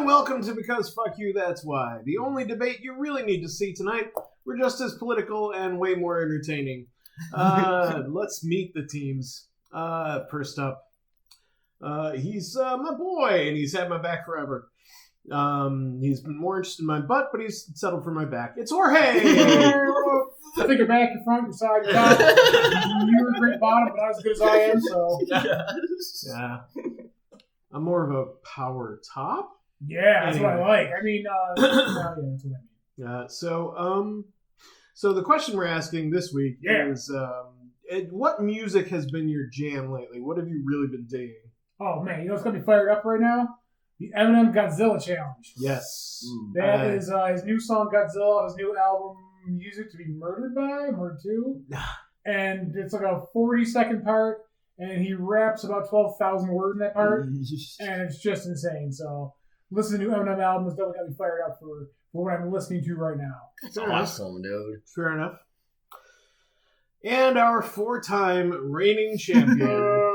And welcome to Because Fuck You, That's Why. The only debate you really need to see tonight. We're just as political and way more entertaining. Let's meet the teams. First up, he's my boy, and he's had my back forever. He's been more interested in my butt, but he's settled for my back. It's Jorge! I think your back, your front, your side, your top. You're a great bottom, but not as good as I am, so... Yes. Yeah. I'm more of a power top. Yeah, that's what I like. I mean, yeah, that's what I mean. So the question we're asking this week is, what music has been your jam lately? What have you really been digging? Oh, man, you know what's going to be fired up right now? The Eminem Godzilla Challenge. Yes. That is his new song, Godzilla, his new album, Music to be Murdered By, Murdered To. And it's like a 40-second part, and he raps about 12,000 words in that part, and it's just insane. So, listening to Eminem album is definitely got me fired up for what I'm listening to right now. That's awesome, dude. Fair enough. And our 4-time reigning champion.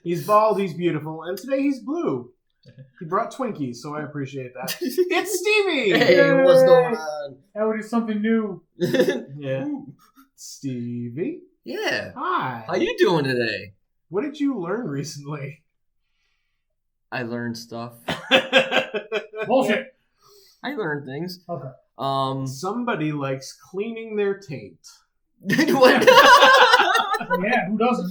He's bald, he's beautiful, and today he's blue. He brought Twinkies, so I appreciate that. It's Stevie! Hey, what's going on? That would be something new. Yeah. Stevie? Yeah. Hi. How you doing today? What did you learn recently? I learned stuff. Bullshit. I learned things. Okay. Somebody likes cleaning their taint. What? Yeah, who doesn't?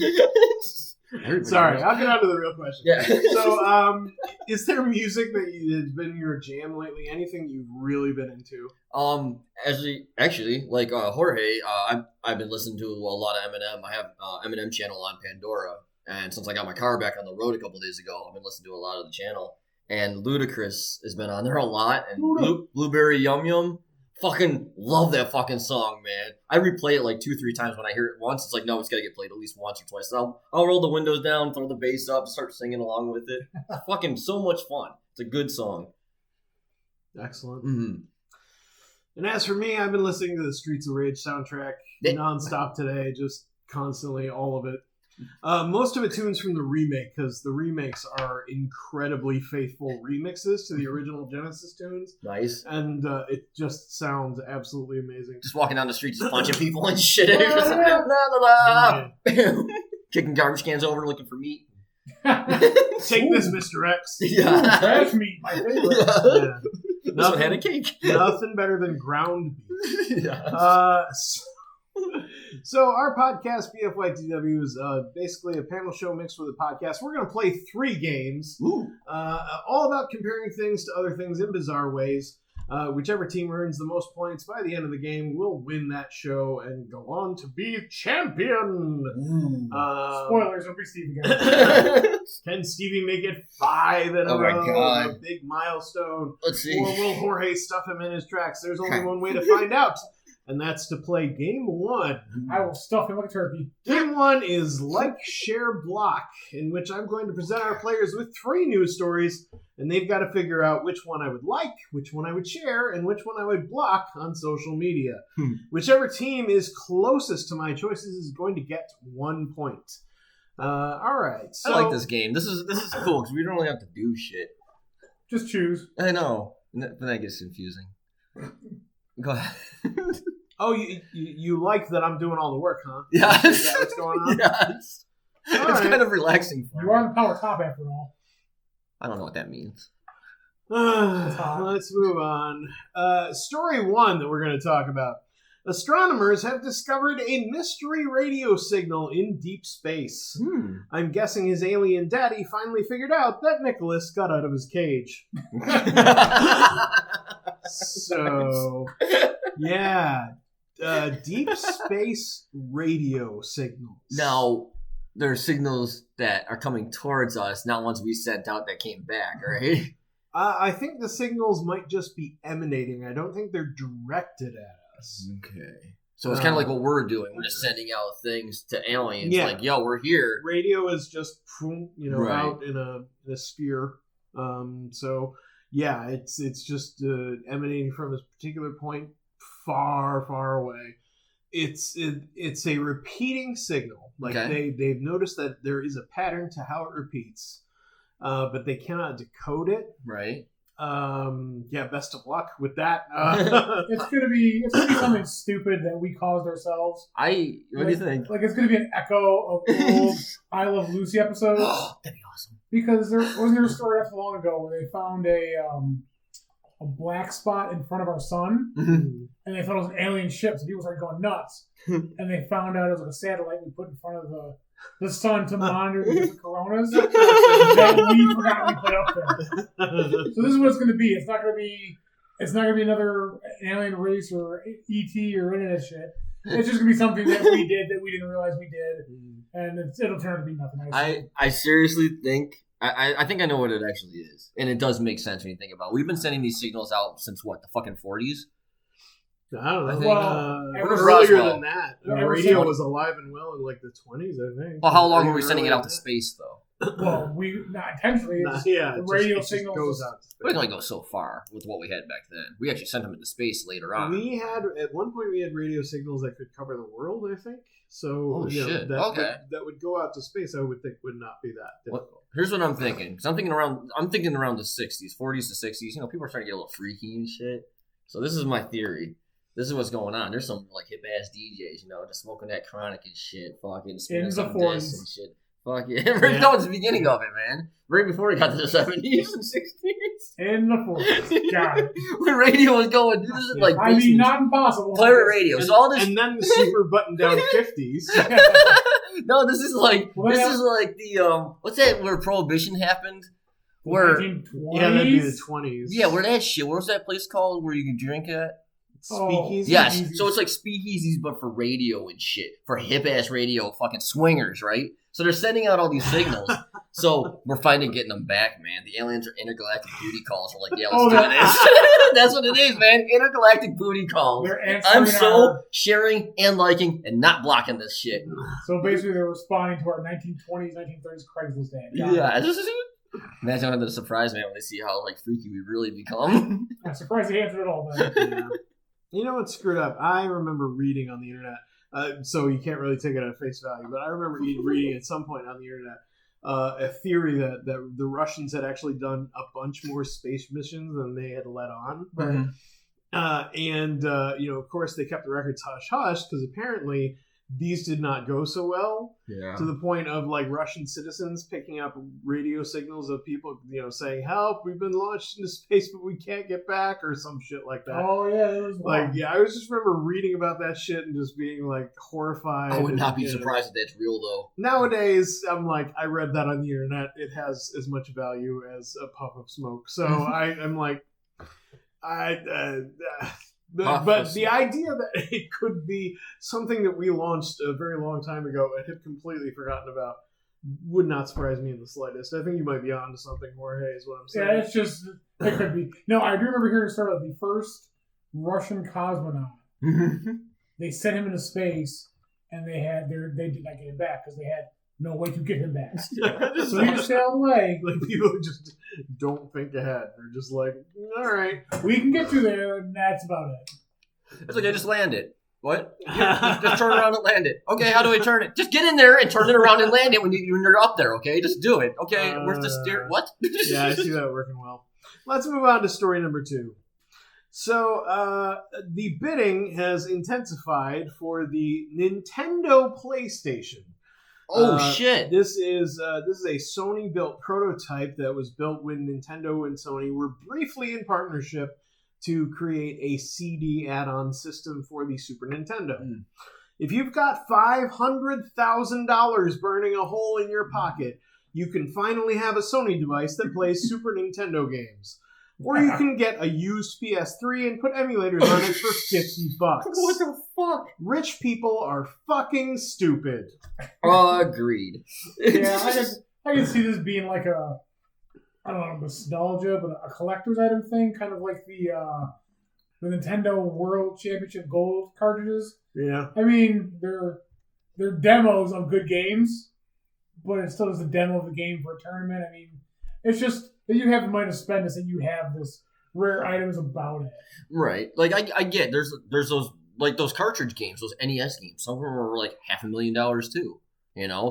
Sorry, I'll get on to the real question. Yeah. So, is there music that has been your jam lately? Anything you've really been into? Actually, like Jorge, I've been listening to a lot of Eminem. I have Eminem channel on Pandora, and since I got my car back on the road a couple days ago, I've been listening to a lot of the channel. And Ludacris has been on there a lot, and Blueberry Yum Yum. Fucking love that fucking song, man. I replay it like 2-3 times when I hear it once. It's like, no, it's got to get played at least once or twice. So I'll roll the windows down, throw the bass up, start singing along with it. Fucking so much fun. It's a good song. Excellent. Mm-hmm. And as for me, I've been listening to the Streets of Rage soundtrack nonstop today, just constantly, all of it. Most of it tunes from the remake, because the remakes are incredibly faithful remixes to the original Genesis tunes. Nice. And it just sounds absolutely amazing. Just walking down the street, just punching people and shit. Kicking garbage cans over, looking for meat. Take this, Mr. X. Yeah. Trash meat, my favorite. Yeah. This one had a cake. Nothing better than ground beef. Yeah. So our podcast, BFYTW, is basically a panel show mixed with a podcast. We're going to play 3 games, all about comparing things to other things in bizarre ways. Whichever team earns the most points by the end of the game will win that show and go on to be champion. Spoilers, don't be Steve again. Can Stevie make it 5 in a row? God. A big milestone. Let's see. Or will Jorge stuff him in his tracks? There's only one way to find out. And that's to play Game 1. I will stuff him like a turkey. Game 1 is Like, Share, Block, in which I'm going to present our players with 3 news stories, and they've got to figure out which one I would like, which one I would share, and which one I would block on social media. Whichever team is closest to my choices is going to get 1 point. All right. So, I like this game. This is cool because we don't really have to do shit. Just choose. I know. Then that gets confusing. Go ahead. Oh, you like that I'm doing all the work, huh? Yes. Is that what's going on? Yes. It's kind of relaxing for You are the power top after all. I don't know what that means. Let's move on. Story 1 that we're going to talk about. Astronomers have discovered a mystery radio signal in deep space. I'm guessing his alien daddy finally figured out that Nicholas got out of his cage. So, yeah. Deep space radio signals. Now, there are signals that are coming towards us, not ones we sent out that came back, right? I think the signals might just be emanating. I don't think they're directed at us. Okay. So it's kind of like what we're doing. We're just sending out things to aliens. Yeah. Like, yo, we're here. Radio is just, Right. out in a sphere. So, yeah, it's just emanating from this particular point far, far away. It's a repeating signal. Like they've noticed that there is a pattern to how it repeats. but they cannot decode it. Right. Yeah, best of luck with that. It's gonna be something stupid that we caused ourselves. What do you think? Like it's gonna be an echo of old I Love Lucy episodes. That'd be awesome. Because wasn't there a story not so long ago where they found a black spot in front of our sun, and they thought it was an alien ship, so people started going nuts. And they found out it was like a satellite we put in front of the sun to monitor the different coronas that we forgot we put up there. So this is what it's going to be. It's not going to be another alien race or ET or any of that shit. It's just going to be something that we did that we didn't realize we did, and it'll turn out to be nothing. I seriously think I think I know what it actually is, and it does make sense when you think about it. We've been sending these signals out since what, the fucking 40s? I don't know. I think, earlier Roswell? than that. Ever Radio since- was alive and well in like the 20s, I think. Well, how long were we Earlier sending it than out to that. space though? Well, we not intentionally. Nah, It's yeah, the it radio just signals goes out to space. We can only go so far with what we had back then. We actually sent them into space later on. We had at one point we had radio signals that could cover the world, I think. So Holy shit. that would go out to space. I would think would not be that difficult. Here's what I'm thinking. 'Cause I'm thinking around the 60s, 40s to 60s. You know, people are starting to get a little freaky and shit. So this is my theory. This is what's going on. There's some like hip ass DJs, you know, just smoking that chronic and shit, fucking spinning In the some 40s. discs and shit. Fuck yeah. No, it's the beginning of it, man. Right before we got to the 70s and 60s. in the 40s. Got it. When radio was going, this is like I mean, basement- not impossible. pirate radio. So all this And then the super button down 50s. no, this is like Well, this yeah. is like the what's that where prohibition happened? Where 1920s? Yeah, that'd be the 20s. yeah, where that shit. What was that place called where you can drink at? Speakeasy. Yes. Speakeasies. So it's like speakeasies, but for radio and shit, for hip ass radio, fucking swingers, right? So they're sending out all these signals. So we're finally getting them back, man. The aliens are intergalactic booty calls. We're like, yeah, let's Oh, do that- this. That's what it is, man. Intergalactic booty calls. They're answering I'm so our- sharing and liking and not blocking this shit. So basically, they're responding to our 1920s, 1930s Craigslist ad. Got it. Yeah. Imagine the surprise, man, when they see how like freaky we really become. I'm surprised they answered it all. Then. Yeah. You know what's screwed up? I remember reading on the internet, so you can't really take it at face value, but I remember reading at some point on the internet a theory that the Russians had actually done a bunch more space missions than they had let on. Right. And of course, they kept the records hush-hush because apparently these did not go so well. Yeah. To the point of like Russian citizens picking up radio signals of people, saying, "Help! We've been launched into space, but we can't get back," or some shit like that. Oh yeah, there was one. Like, yeah, I was just remember reading about that shit and just being like horrified. I would not be and, surprised if that's real, though. Nowadays, I'm like, I read that on the internet. It has as much value as a puff of smoke. So I'm like, but the idea that it could be something that we launched a very long time ago and had completely forgotten about would not surprise me in the slightest. I think you might be onto something, Jorge, is what I'm saying. Yeah, it's just it could be. No, I do remember hearing a story of the first Russian cosmonaut. They sent him into space, and they did not get him back because they had no way to get him back. So he just sailed away. Like, people just don't think ahead. They're just like, all right. We can get you there, and that's about it. It's like I just landed. What? Just turn around and land it. Okay, how do I turn it? Just get in there and turn it around and land it when you're up there, okay? Just do it. Okay, where's the steer? What? Yeah, I see that working well. Let's move on to story number 2. So, the bidding has intensified for the Nintendo PlayStation. Shit. This is a Sony-built prototype that was built when Nintendo and Sony were briefly in partnership to create a CD add-on system for the Super Nintendo. If you've got $500,000 burning a hole in your pocket, you can finally have a Sony device that plays Super Nintendo games. Or you can get a used PS3 and put emulators on it for $50. What the fuck? Rich people are fucking stupid. Agreed. Yeah, I can see this being like I don't know, nostalgia, but a collector's item thing, kind of like the Nintendo World Championship Gold cartridges. Yeah. I mean, they're demos of good games, but it's still just a demo of the game for a tournament. I mean, it's just that you have the money to spend this and you have this rare items about it. Right. Like I get there's those like those cartridge games, those NES games. Some of them are like $500,000 too.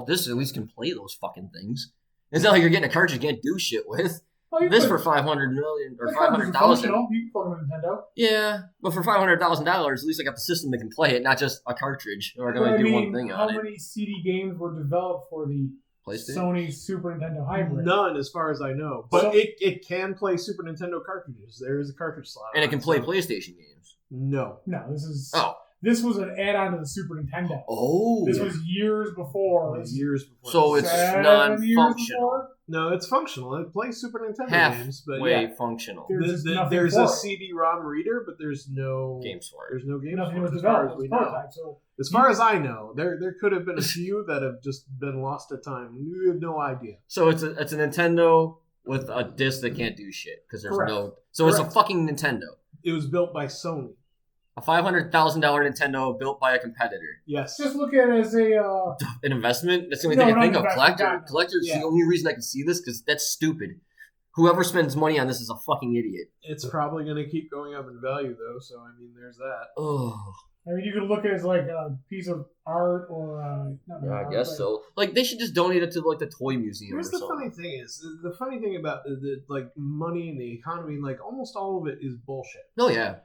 This at least can play those fucking things. It's not like you're getting a cartridge you can't do shit with. Oh, This for $500 million or the cartridge is $500,000. functional. You can plug them in Nintendo. Yeah, but for $500,000, at least I got the system that can play it, not just a cartridge. Or But going to do one thing how on it. many CD games were developed for the PlayStation. Sony Super Nintendo hybrid? None, as far as I know. But So- it can play Super Nintendo cartridges. There is a cartridge slot. And it on can play so- PlayStation games. No. No, This was an add-on to the Super Nintendo. Oh. This was years before. Like years before. So it's 7 years non-functional. before? No, it's functional. It plays Super Nintendo games, but Halfway yeah. functional. There's nothing There's for a it. CD-ROM reader, but there's no Games for it. There's no games Nothing for was it, as far developed. as It we was know. prototype. So As far as I know, there could have been a few that have just been lost to time. We have no idea. So it's a Nintendo with a disc that can't do shit because there's Correct. no. So it's a Correct. fucking Nintendo, It was built by Sony. a $500,000 Nintendo built by a competitor. Yes. just look at it as a An investment? That's the only No, thing I not think of. investment, Collector. God. Collector's Yeah. the only reason I can see this because that's stupid. Whoever spends money on this is a fucking idiot. It's probably going to keep going up in value, though. So I mean, there's that. Oh, I mean, you could look at it as like a piece of art or not yeah, I art, guess but- so. Like they should just donate it to like the toy museum Here's or the something. funny thing is the funny thing about the like money and the economy, like almost all of it is bullshit. Oh yeah,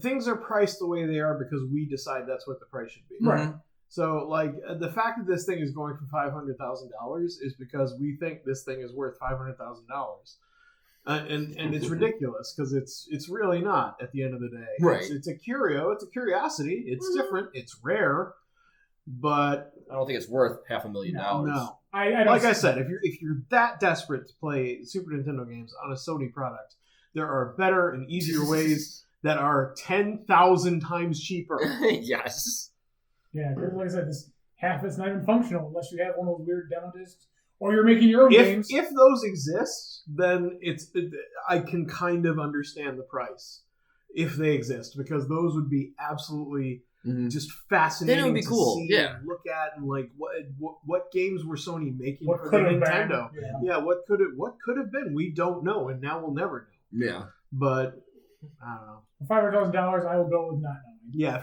Things are priced the way they are because we decide that's what the price should be. Right. Mhm. So, like, the fact that this thing is going for $500,000 is because we think this thing is worth $500,000, and it's ridiculous because it's really not at the end of the day. Right. It's a curio. It's a curiosity. It's different. It's rare, but I don't think it's worth $500,000. no. I don't Like I said, if you're that desperate to play Super Nintendo games on a Sony product, there are better and easier ways that are 10,000 times cheaper. Yes. Yeah, because like I said, this half it's not even functional unless you have one of those weird demo discs or you're making your own games. If those exist, then I can kind of understand the price if they exist, because those would be absolutely Mhm. just fascinating. Then it would be to cool, see yeah. and look at, and like what games were Sony making What for the could have Nintendo? been? Yeah. Yeah, what could have been? We don't know, and now we'll never know. Yeah. But I don't know. For $500,000, I will go with not knowing. Yeah,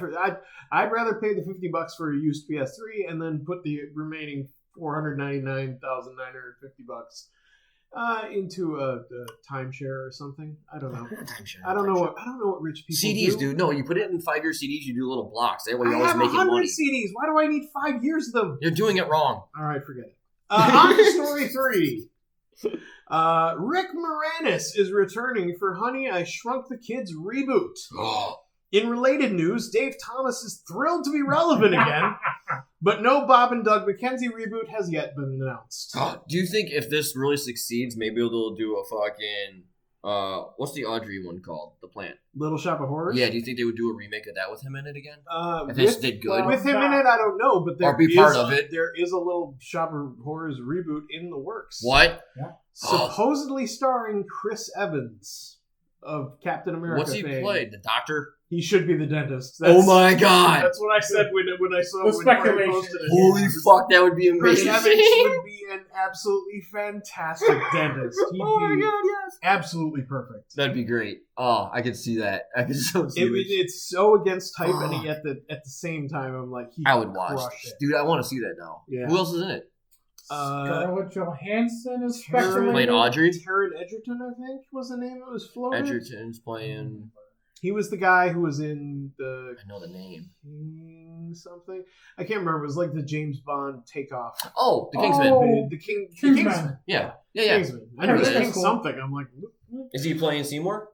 I'd rather pay the $50 for a used PS3 and then put the remaining $499,950 into a timeshare or something. I don't know. I don't know what rich people CDs, do. dude. No, you put it in 5-year CDs. You do little blocks. That way I you're always have making 100 money. CDs. Why do I need 5 years of them? You're doing it wrong. All right, forget it. On to story 3. Rick Moranis is returning for Honey, I Shrunk the Kids reboot. In related news, Dave Thomas is thrilled to be relevant again, but no Bob and Doug McKenzie reboot has yet been announced. Do you think if this really succeeds, maybe they'll do a fucking what's the Audrey one called? The Plant. Little Shop of Horrors? Yeah, do you think they would do a remake of that with him in it again? If With, this did good? with him in it, I don't know, but Or be part of it. There is a Little Shop of Horrors reboot in the works. What? Supposedly starring Chris Evans of Captain America What's he fame. played? The Doctor? He should be the dentist. Oh my god! That's what I said when I saw The when Brian speculation. posted it. Holy fuck, that would be Chris amazing! Evans would be an absolutely fantastic dentist. He'd Oh my be god, yes! absolutely perfect. That'd be great. Oh, I could see that. I could so see it. It's so against type, and yet at the same time, I'm like, he I would watch. crush it. Dude, I want to see that now. Yeah. Who else is in it? Scarlett Johansson is Taron- speculated. Playing Audrey? Taron Egerton, I think, was the name that was floated. Edgerton's playing... He was the guy who was in the I know the name. King something. I can't remember. It was like the James Bond takeoff. Oh, the Kingsman. Oh. The Kingsman. Kingsman. Yeah. Yeah. Kingsman. I know Yeah, he's that's King cool. something. I'm like, Is he playing Seymour?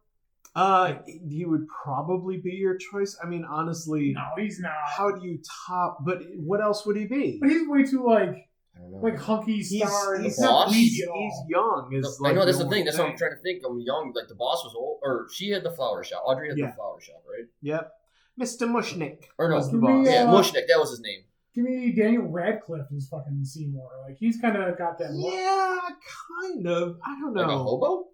he would probably be your choice. I mean, honestly, No, he's not. how do you top? But what else would he be? But he's way too I don't know. hunky star. He's The boss? he's at all. young. Is I like know that's the only thing. That's what I'm trying to think. I'm young. Like the boss was old, or she had the flower shop. Audrey had Yeah. the flower shop, right? Yep, Mr. Mushnick. Or no, was the Give me, boss. yeah, uh, Mushnick. That was his name. Give me Daniel Radcliffe as fucking Seymour. Like he's kind of got that look. Yeah, kind of. I don't Like a know. hobo?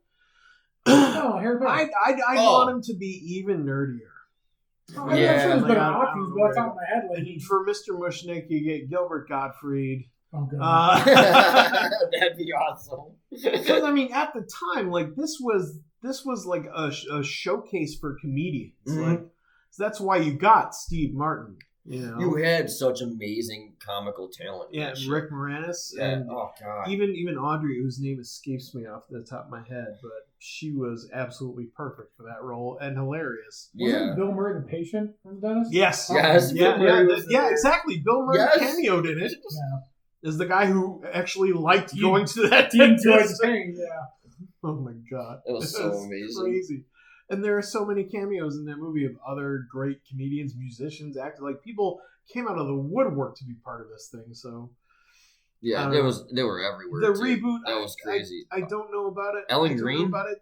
No, Harry Potter. I'd Oh. want him to be even nerdier. I mean, Yeah, I'm sure there's like, better I don't options, know, but what's man. out of my head lately? And for Mr. Mushnick, you get Gilbert Gottfried. Oh god. That'd be awesome. Because I mean, at the time, like this was like a showcase for comedians. Mhm. Like, so that's why you got Steve Martin. You know, You had such amazing comical talent. in yeah, that shit. Rick Moranis, Yeah. and Oh god. even Audrey, whose name escapes me off the top of my head, but she was absolutely perfect for that role and hilarious. Wasn't Bill Murray the patient from the dentist? Yes, Yes. yeah, Bill Murray was yeah, there. exactly. Bill Murray Yes. cameoed in it. Yeah. As the guy who actually liked He- going to that He enjoyed dentist. the pain, yeah. Oh my god, It was so amazing. crazy. And there are so many cameos in that movie of other great comedians, musicians, actors. Like people came out of the woodwork to be part of this thing. So Yeah, they were everywhere. the too. reboot, That was crazy. I don't know about it. Ellen I don't know Green? about it.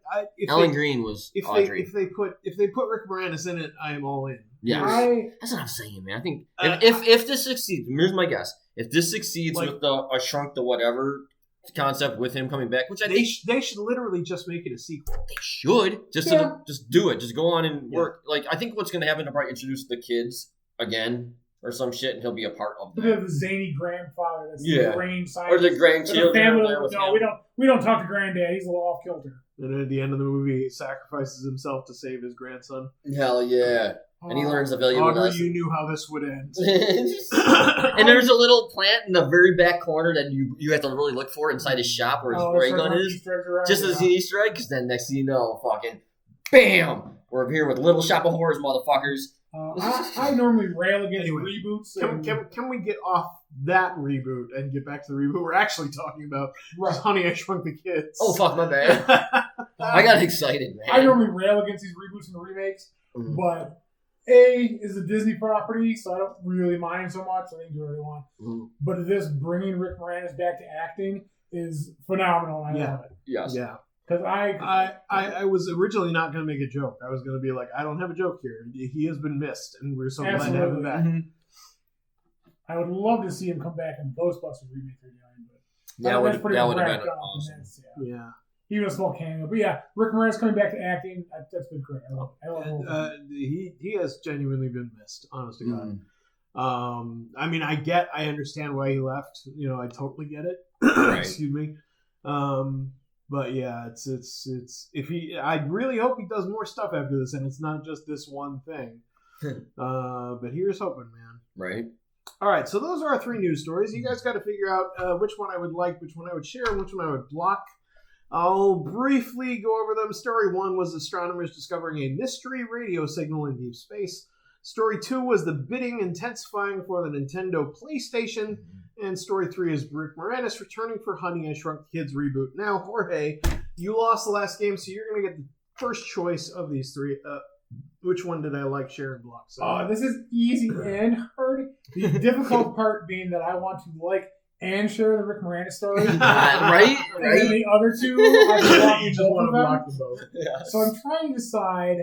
Ellen Green was Audrey. if they put Rick Moranis in it, I am all in. Yeah. I That's what I'm saying, man. I think Uh, if this succeeds, here's my guess. If this succeeds Like- with the a shrunk to whatever concept with him coming back, which I They think they should literally just make it a sequel. they should Yeah. just do it. Just go on and Yeah. work. Like I think what's going to happen, they'll probably introduce the kids again or some shit, and he'll be a part of look that. at the zany grandfather that's Yeah. the brain Or scientist. the The grandchildren. family, there with no, him. we don't talk to granddad. He's a little off kilter. And at the end of the movie, he sacrifices himself to save his grandson. Hell yeah! And he learns the value of Audrey, lesson. you knew how this would end. And there's a little plant in the very back corner that you have to really look for inside his shop where his ray gun is. Just as an Easter egg, because then next thing you know, fucking BAM! We're here with Little Shop of Horrors, motherfuckers. I normally rail against Anyway, reboots. Can we get off that reboot and get back to the reboot we're actually talking about? Right. Honey, I Shrunk the Kids. Oh, fuck, my bad. I got excited, man. I normally rail against these reboots and remakes, Mhm. but A is a Disney property, so I don't really mind so much. I think do what I want. Mhm. But this bringing Rick Moranis back to acting is phenomenal. And I Yeah. love it Yes. Yeah. because I was originally not going to make a joke. I was going to be like, I don't have a joke here. He has been missed, and we're so glad to have him back. Mhm. I would love to see him come back in Ghostbusters remake again. But That would that's pretty have been wrapped up, and awesome. that's- yeah. Yeah. Even a small cameo, but yeah, Rick Moranis coming back to acting. That's been great. I love it. I love the whole thing. He has genuinely been missed, honest to God. Mhm. I mean, I understand why he left. You know, I totally get it. Right. Excuse me. But yeah, it's if he, I really hope he does more stuff after this, and it's not just this one thing. But here's hoping, man. Right. All right, so those are our 3 news stories. You guys got to figure out which one I would like, which one I would share, and which one I would block. I'll briefly go over them. Story 1 was astronomers discovering a mystery radio signal in deep space. Story 2 was the bidding intensifying for the Nintendo PlayStation. And story 3 is Rick Moranis returning for Honey, I Shrunk the Kids reboot. Now, Jorge, you lost the last game, so you're going to get the first choice of these 3. Which one did I like, share, and block? So, This is easy and hard. The difficult part being that I want to like and share the Rick Moranis story. Right? And then Right? the other 2, I you just just want want to them. block them both. Yeah. So I'm trying to decide.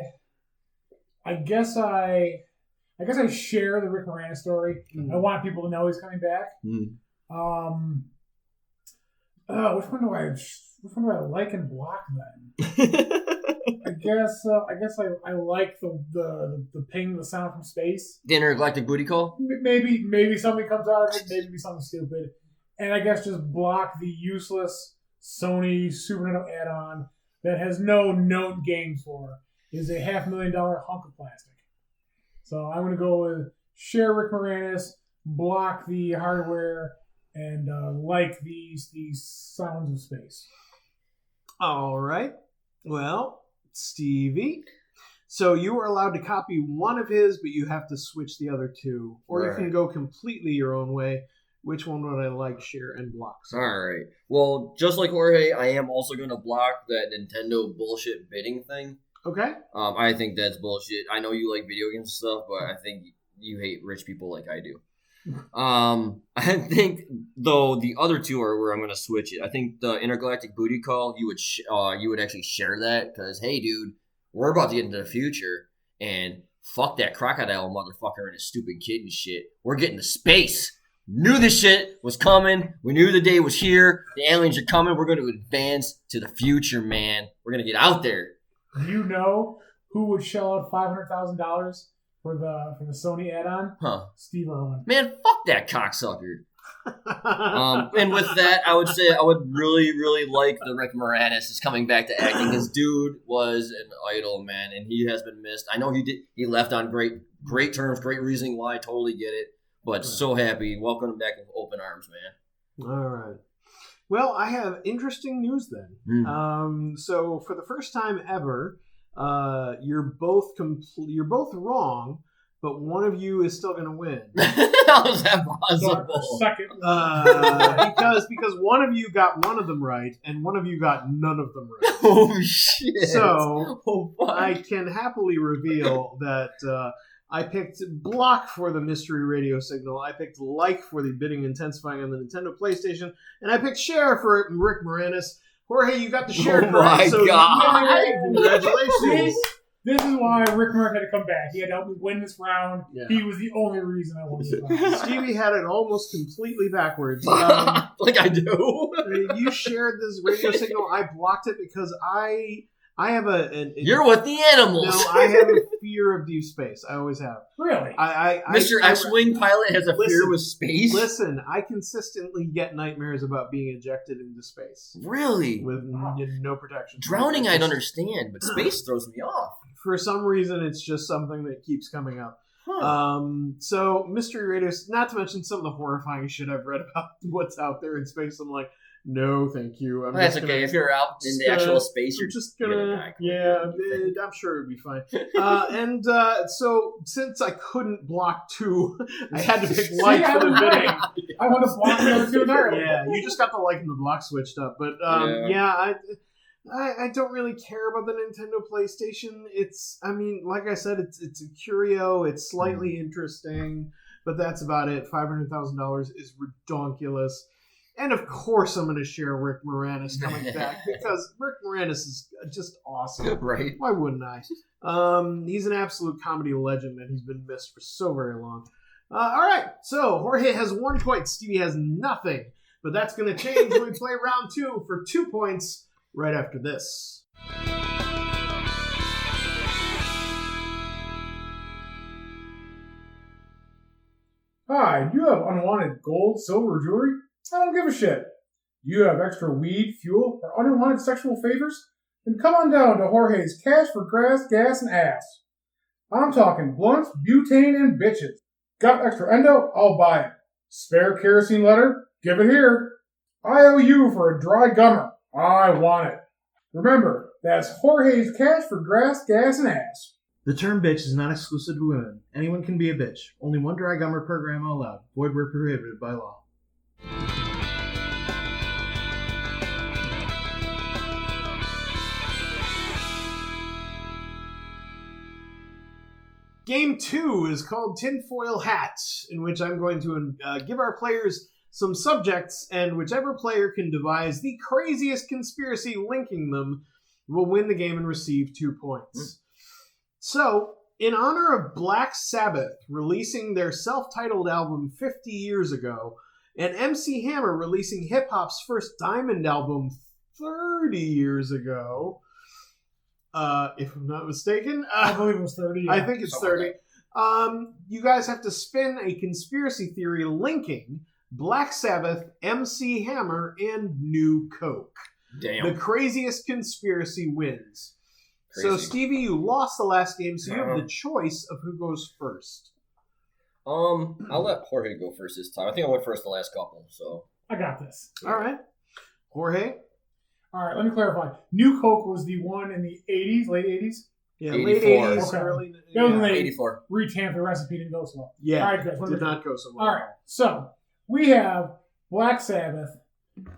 I guess I share the Rick Moranis story. I want people to know he's coming back. Mm. Which one do I like and block then? I guess I like the ping, the sound from space. The intergalactic booty call? Maybe something comes out of it. Maybe be something stupid. And I guess just block the useless Sony Super Nintendo add-on that has no known games for. Is a $500,000 hunk of plastic. So I'm going to go with share Rick Moranis, block the hardware, and like these sounds of space. All right. Well, Stevie. So you are allowed to copy one of his, but you have to switch the other 2. Or you Right. can go completely your own way. Which one would I like, share, and block? So, All right. Well, just like Jorge, I am also going to block that Nintendo bullshit bidding thing. okay. I think that's bullshit. I know you like video games and stuff, but I think you hate rich people like I do. I think though the other 2 are where I'm going to switch it. I think the intergalactic booty call you would actually share that because hey, dude, we're about to get into the future and fuck that crocodile motherfucker and his stupid kid and shit. We're getting to space. Knew this shit was coming. We knew the day was here. The aliens are coming. We're going to advance to the future, man. We're going to get out there. Do you know who would shell out $500,000 for the Sony add-on? Huh. Steve Irwin. Man, fuck that cocksucker. And with that, I would say I would really, really like the Rick Moranis is coming back to acting. His dude was an idol, man, and he has been missed. I know he left on great terms, great reasoning why. I totally get it, but so happy. Welcome him back with open arms, man. All right. Well, I have interesting news then. So for the first time ever, you're both wrong, but one of you is still going to win. How is that possible? Second. Because one of you got one of them right, and one of you got none of them right. Oh shit! So I can happily reveal that I picked block for the mystery radio signal. I picked like for the bidding intensifying on the Nintendo PlayStation, and I picked share for Rick Moranis. Jorge, you got the share correct. My so God! Congratulations. This is why Rick Moranis had to come back. He had to help me win this round. Yeah. He was the only reason I won this round. Stevie had it almost completely backwards. Like I do. You shared this radio signal. I blocked it because I have You're with the animals. No, I have a fear of deep space. I always have. Really? Mr. X-Wing pilot has a fear with space? Listen, I consistently get nightmares about being ejected into space. Really? With no protection. Drowning I'd understand, but space throws me off. For some reason, it's just something that keeps coming up. Huh. So, Mystery Radio, not to mention some of the horrifying shit I've read about what's out there in space, I'm like, no, thank you. That's okay. If you're out in the actual space, you're just gonna. Yeah, I'm sure it'd be fine. So since I couldn't block two, I had to pick like for the bidding. I want to block the other two entirely. Yeah, you just got the like and the block switched up. But I don't really care about the Nintendo PlayStation. Like I said, it's a curio. It's slightly interesting, but that's about it. $500,000 is redonkulous. And of course, I'm going to share Rick Moranis coming back because Rick Moranis is just awesome. Right? Why wouldn't I? He's an absolute comedy legend, and he's been missed for so very long. All right, so Jorge has 1 point, Stevie has nothing, but that's going to change when we play round 2 for 2 points right after this. Hi, do you have unwanted gold, silver, jewelry? I don't give a shit. You have extra weed, fuel, or unwanted sexual favors? Then come on down to Jorge's Cash for Grass, Gas, and Ass. I'm talking blunts, butane, and bitches. Got extra endo? I'll buy it. Spare kerosene letter? Give it here. I owe you for a dry gummer. I want it. Remember, that's Jorge's Cash for Grass, Gas, and Ass. The term bitch is not exclusive to women. Anyone can be a bitch. Only one dry gummer per grandma allowed. Void where prohibited by law. Game 2 is called Tinfoil Hat, in which I'm going to give our players some subjects, and whichever player can devise the craziest conspiracy linking them will win the game and receive 2 points. So, in honor of Black Sabbath releasing their self-titled album 50 years ago, and MC Hammer releasing hip-hop's first Diamond album 30 years ago, if I'm not mistaken. I believe it was 30. Yeah. I think it's 30. You guys have to spin a conspiracy theory linking Black Sabbath, MC Hammer, and New Coke. Damn. The craziest conspiracy wins. Crazy. So, Stevie, you lost the last game, so you have the choice of who goes first. I'll let Jorge go first this time. I think I went first the last couple, so. I got this. All right. Jorge? All right, let me clarify. New Coke was the one in the 80s, late 80s? Yeah, 84. late 80s, Okay. early... That was when Yeah, they 84. retamped the recipe, didn't go so well. yeah All right, good. did not go so well. All right, so we have Black Sabbath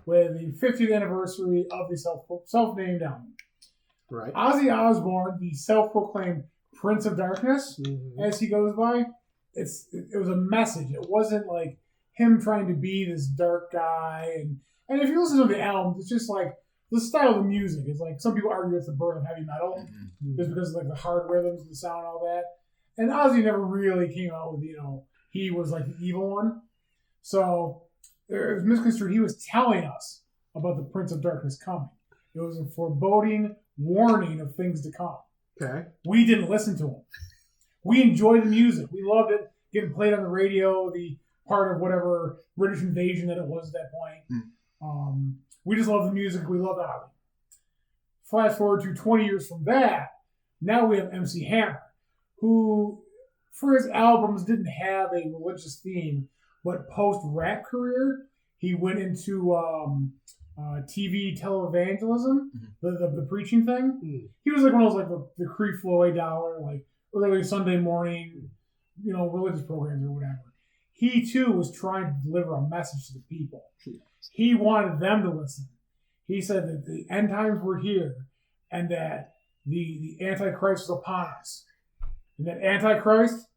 with the 50th anniversary of the self-named album. Right. Ozzy Osbourne, the self-proclaimed Prince of Darkness, Mm-hmm. as he goes by, it was a message. It wasn't like him trying to be this dark guy. And if you listen to the album, it's just like the style of the music is like some people argue it's the birth of heavy metal, just because of like the hard rhythms, the sound, all that. And Ozzy never really came out with he was like the evil one. So it was misconstrued. He was telling us about the Prince of Darkness coming. It was a foreboding warning of things to come. Okay. We didn't listen to him. We enjoyed the music. We loved it. Getting played on the radio, the part of whatever British invasion that it was at that point. We just love the music. We love Ozzy. Flash forward to 20 years from that. Now we have MC Hammer, who, for his albums, didn't have a religious theme, but post-rap career, he went into TV televangelism, the preaching thing. He was like one of those like the Cree Floyd Dollar, like early Sunday morning, religious programs or whatever. He too was trying to deliver a message to the people. He wanted them to listen. He said that the end times were here and that the Antichrist is upon us. And that Antichrist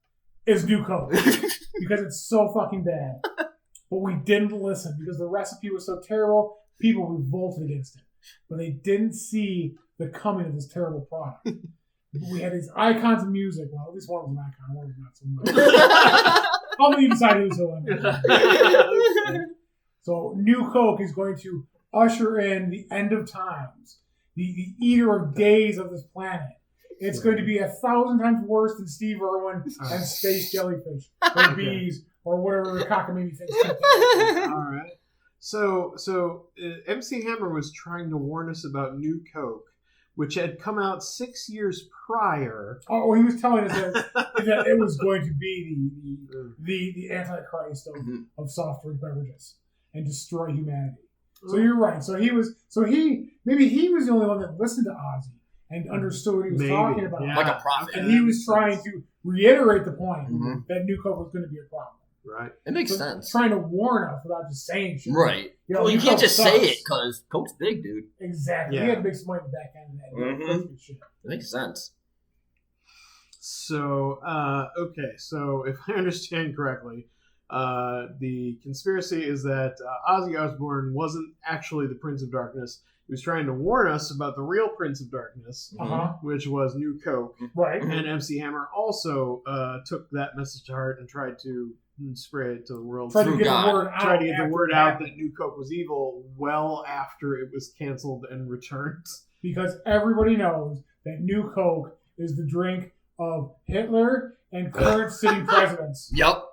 is New Coke because it's so fucking bad. But we didn't listen because the recipe was so terrible, people revolted against it. But they didn't see the coming of this terrible product. We had these icons of music. Well, at least one was an icon, one was not so much. How many decided who's so So New Coke is going to usher in the end of times, the eater of days of this planet. It's going to be 1,000 times worse than Steve Irwin and space jellyfish or bees or whatever the cockamamie things. All right. So MC Hammer was trying to warn us about New Coke, which had come out 6 years prior. Oh, he was telling us that it was going to be the Antichrist of soft drink beverages and destroy humanity. So you're right. So he was the only one that listened to Ozzy and understood what he was talking about. Yeah. Like a prophet. And he was trying to reiterate the point that New Coke was going to be a problem. Right. It makes sense. Trying to warn us without just saying shit. Right. Well, you can't just say it because Coke's big, dude. Exactly. Yeah. He had to make some money in the back end of that. Shit. It makes sense. So, okay. So, if I understand correctly, the conspiracy is that Ozzy Osbourne wasn't actually the Prince of Darkness. He was trying to warn us about the real Prince of Darkness, which was New Coke. Right. And MC Hammer also took that message to heart and tried to spread it to the world. Tried to get the word out that New Coke was evil well after it was canceled and returned. Because everybody knows that New Coke is the drink of Hitler and current sitting presidents. Yep.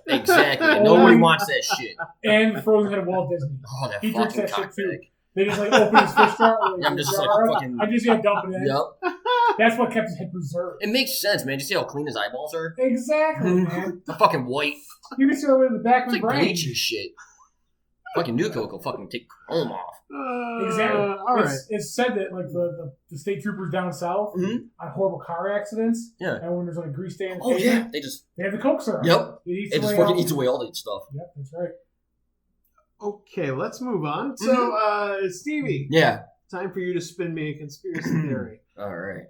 Exactly. Nobody wants that shit. And the frozen head of Walt Disney. Oh, that he drinks fucking that shit too. cockbag. They just open his fish jar. I'm just fucking. I'm just gonna dump it in. Yep. That's what kept his head preserved. It makes sense, man. Did you see how clean his eyeballs are? Exactly, man. They're fucking white. You can see over in the back It's of like the brain. bleach and shit. Fucking New Coke will fucking take chrome off. Exactly. All right. It's said that like the state troopers down south on horrible car accidents. Yeah. And when there's like a grease stain. Oh yeah. They have the Coke syrup. Yep. It just fucking eats away all that stuff. Yep, that's right. Okay, let's move on. So, Stevie. Yeah. Time for you to spin me a conspiracy theory. All right.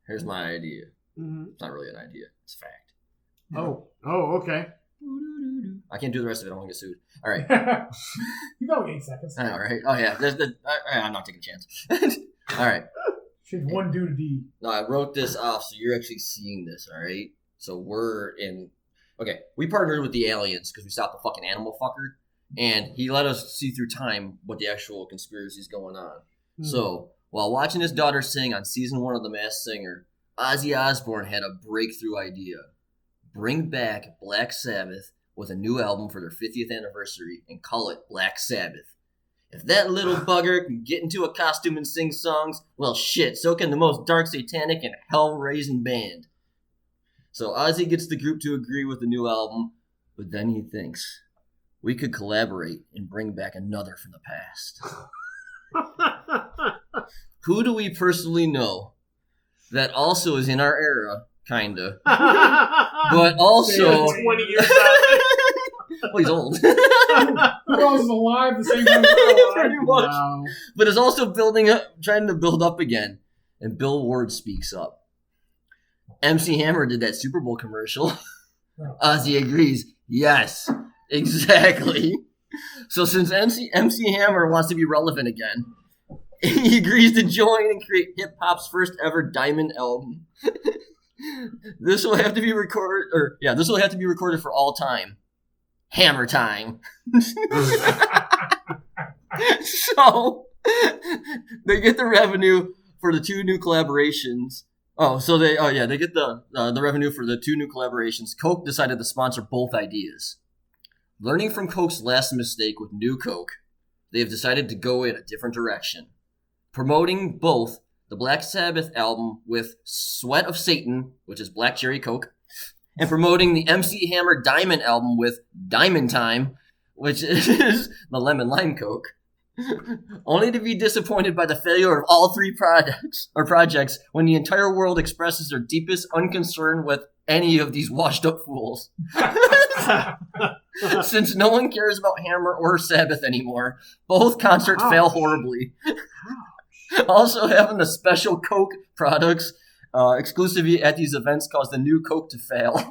Here's my idea. Mm-hmm. It's not really an idea. It's a fact. Oh, okay. I can't do the rest of it. I won't get sued. All right. You got like 8 seconds. I know, right? Oh yeah. I'm not taking a chance. All right. She's one due to D. No, I wrote this off, so you're actually seeing this. All right. So we're in. Okay, we partnered with the aliens because we stopped the fucking animal fucker, and he let us see through time what the actual conspiracy is going on. So while watching his daughter sing on season 1 of The Masked Singer, Ozzy Osbourne had a breakthrough idea: bring back Black Sabbath with a new album for their 50th anniversary and call it Black Sabbath. If that little bugger can get into a costume and sing songs, well shit, so can the most dark, satanic, and hell-raising band. So Ozzy gets the group to agree with the new album, but then he thinks, we could collaborate and bring back another from the past. Who do we personally know that also is in our era, kinda, but also 20 years out? Well, he's old. Who else is alive the same time? Pretty much. Wow. But is also trying to build up again. And Bill Ward speaks up. MC Hammer did that Super Bowl commercial. Ozzy agrees. Yes, exactly. So since MC Hammer wants to be relevant again, he agrees to join and create hip hop's first ever diamond album. This will have to be recorded for all time. Hammer time. So they get the revenue for the 2 new collaborations Oh, so they get the revenue for the 2 new collaborations. Coke decided to sponsor both ideas. Learning from Coke's last mistake with New Coke, they have decided to go in a different direction, promoting both the Black Sabbath album with Sweat of Satan, which is Black Cherry Coke, and promoting the MC Hammer Diamond album with Diamond Time, which is the Lemon Lime Coke. Only to be disappointed by the failure of all 3 projects when the entire world expresses their deepest unconcern with any of these washed up fools. Since no one cares about Hammer or Sabbath anymore, both concerts fail horribly. Also, having the special Coke products exclusively at these events caused the New Coke to fail.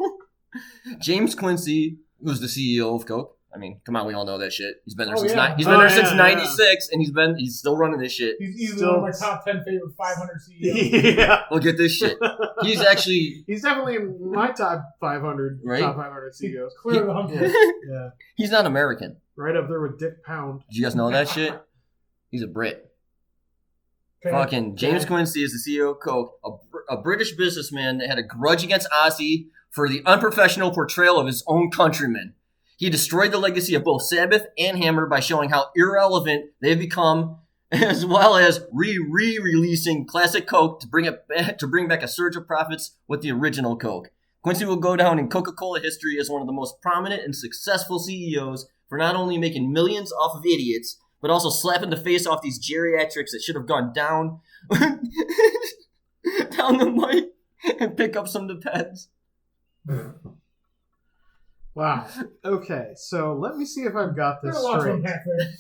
James Quincy, who's the CEO of Coke, I mean, come on, we all know that shit. He's been there since since '96, and he's still running this shit. He's easily one of my top 10 favorite 500 CEOs. Yeah. Look at this shit. He's definitely in my top 500 right? top 500 CEOs. Clear the hump. Yeah. He's not American. Right up there with Dick Pound. Did you guys know that shit? He's a Brit. Okay. Fucking James Quincy is the CEO of Coke, a British businessman that had a grudge against Ozzy for the unprofessional portrayal of his own countrymen. He destroyed the legacy of both Sabbath and Hammer by showing how irrelevant they've become, as well as re-releasing classic Coke to bring back a surge of profits with the original Coke. Quincy will go down in Coca-Cola history as one of the most prominent and successful CEOs for not only making millions off of idiots, but also slapping the face off these geriatrics that should have gone down the mic and pick up some Depends. Wow. Okay, so let me see if I've got this There's a lot to straight. unpack there.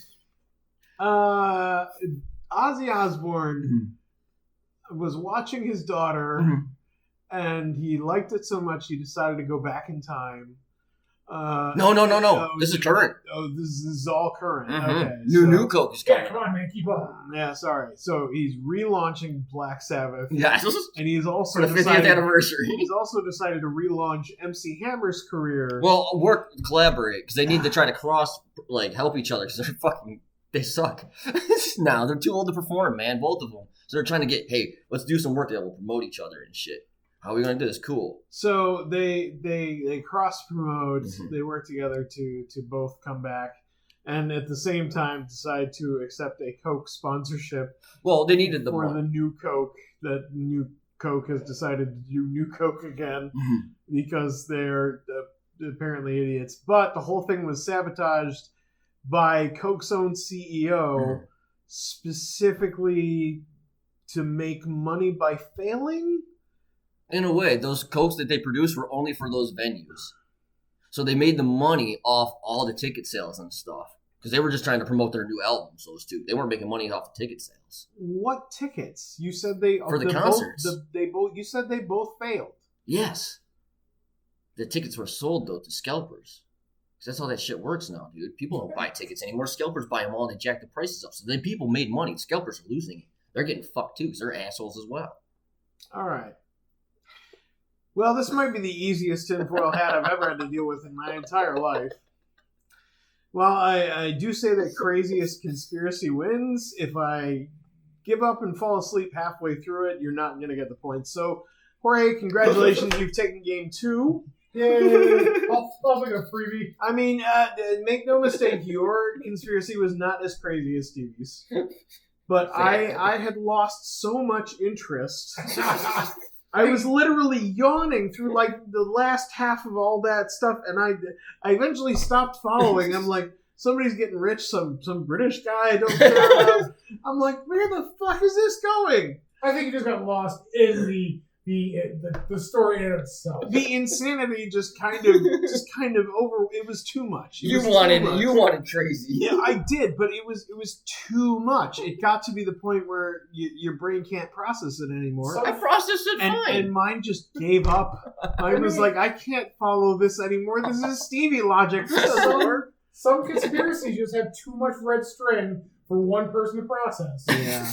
Ozzy Osbourne was watching his daughter, and he liked it so much he decided to go back in time. No. This is current. Oh, this is all current. Okay. New Coke is Yeah, coming. come on, man, keep up. Yeah, sorry. So he's relaunching Black Sabbath. Yes. And he's also For the 50th anniversary. He's also decided to relaunch MC Hammer's career. Well, collaborate, because they need to try to help each other, because they suck. Now, they're too old to perform, man, both of them. So they're trying to let's do some work that will promote each other and shit. How are we going to do this? Cool. So they cross promote. They work together to both come back, and at the same time decide to accept a Coke sponsorship. Well, they needed the for money. the New Coke. That New Coke has decided to do New Coke again because they're apparently idiots. But the whole thing was sabotaged by Coke's own CEO, specifically to make money by failing. In a way, those Cokes that they produced were only for those venues. So they made the money off all the ticket sales and stuff. Because they were just trying to promote their new albums, those two. They weren't making money off the ticket sales. What tickets? You said they... For the concerts. You said they both failed. Yes. The tickets were sold, though, to scalpers. Because that's how that shit works now, dude. People don't buy tickets anymore. Scalpers buy them all and they jack the prices up. So then people made money. Scalpers are losing it. They're getting fucked, too, because they're assholes as well. All right. Well, this might be the easiest tinfoil hat I've ever had to deal with in my entire life. Well, I do say that craziest conspiracy wins. If I give up and fall asleep halfway through it, you're not going to get the points. So, Jorge, congratulations. You've taken game 2. Yay! I'll make a freebie. I mean, make no mistake, your conspiracy was not as crazy as Stevie's. But I had lost so much interest. I was literally yawning through the last half of all that stuff, and I eventually stopped following. I'm like, somebody's getting rich, some British guy I don't care about. I'm like, where the fuck is this going? I think you just got lost in the story in itself. The insanity just kind of over. It was too much. You wanted crazy. Yeah, I did, but it was too much. It got to be the point where your brain can't process it anymore. I processed it fine. And mine just gave up. Mine was like, I can't follow this anymore. This is Stevie logic. This doesn't work. Some conspiracies just have too much red string for one person to process. Yeah.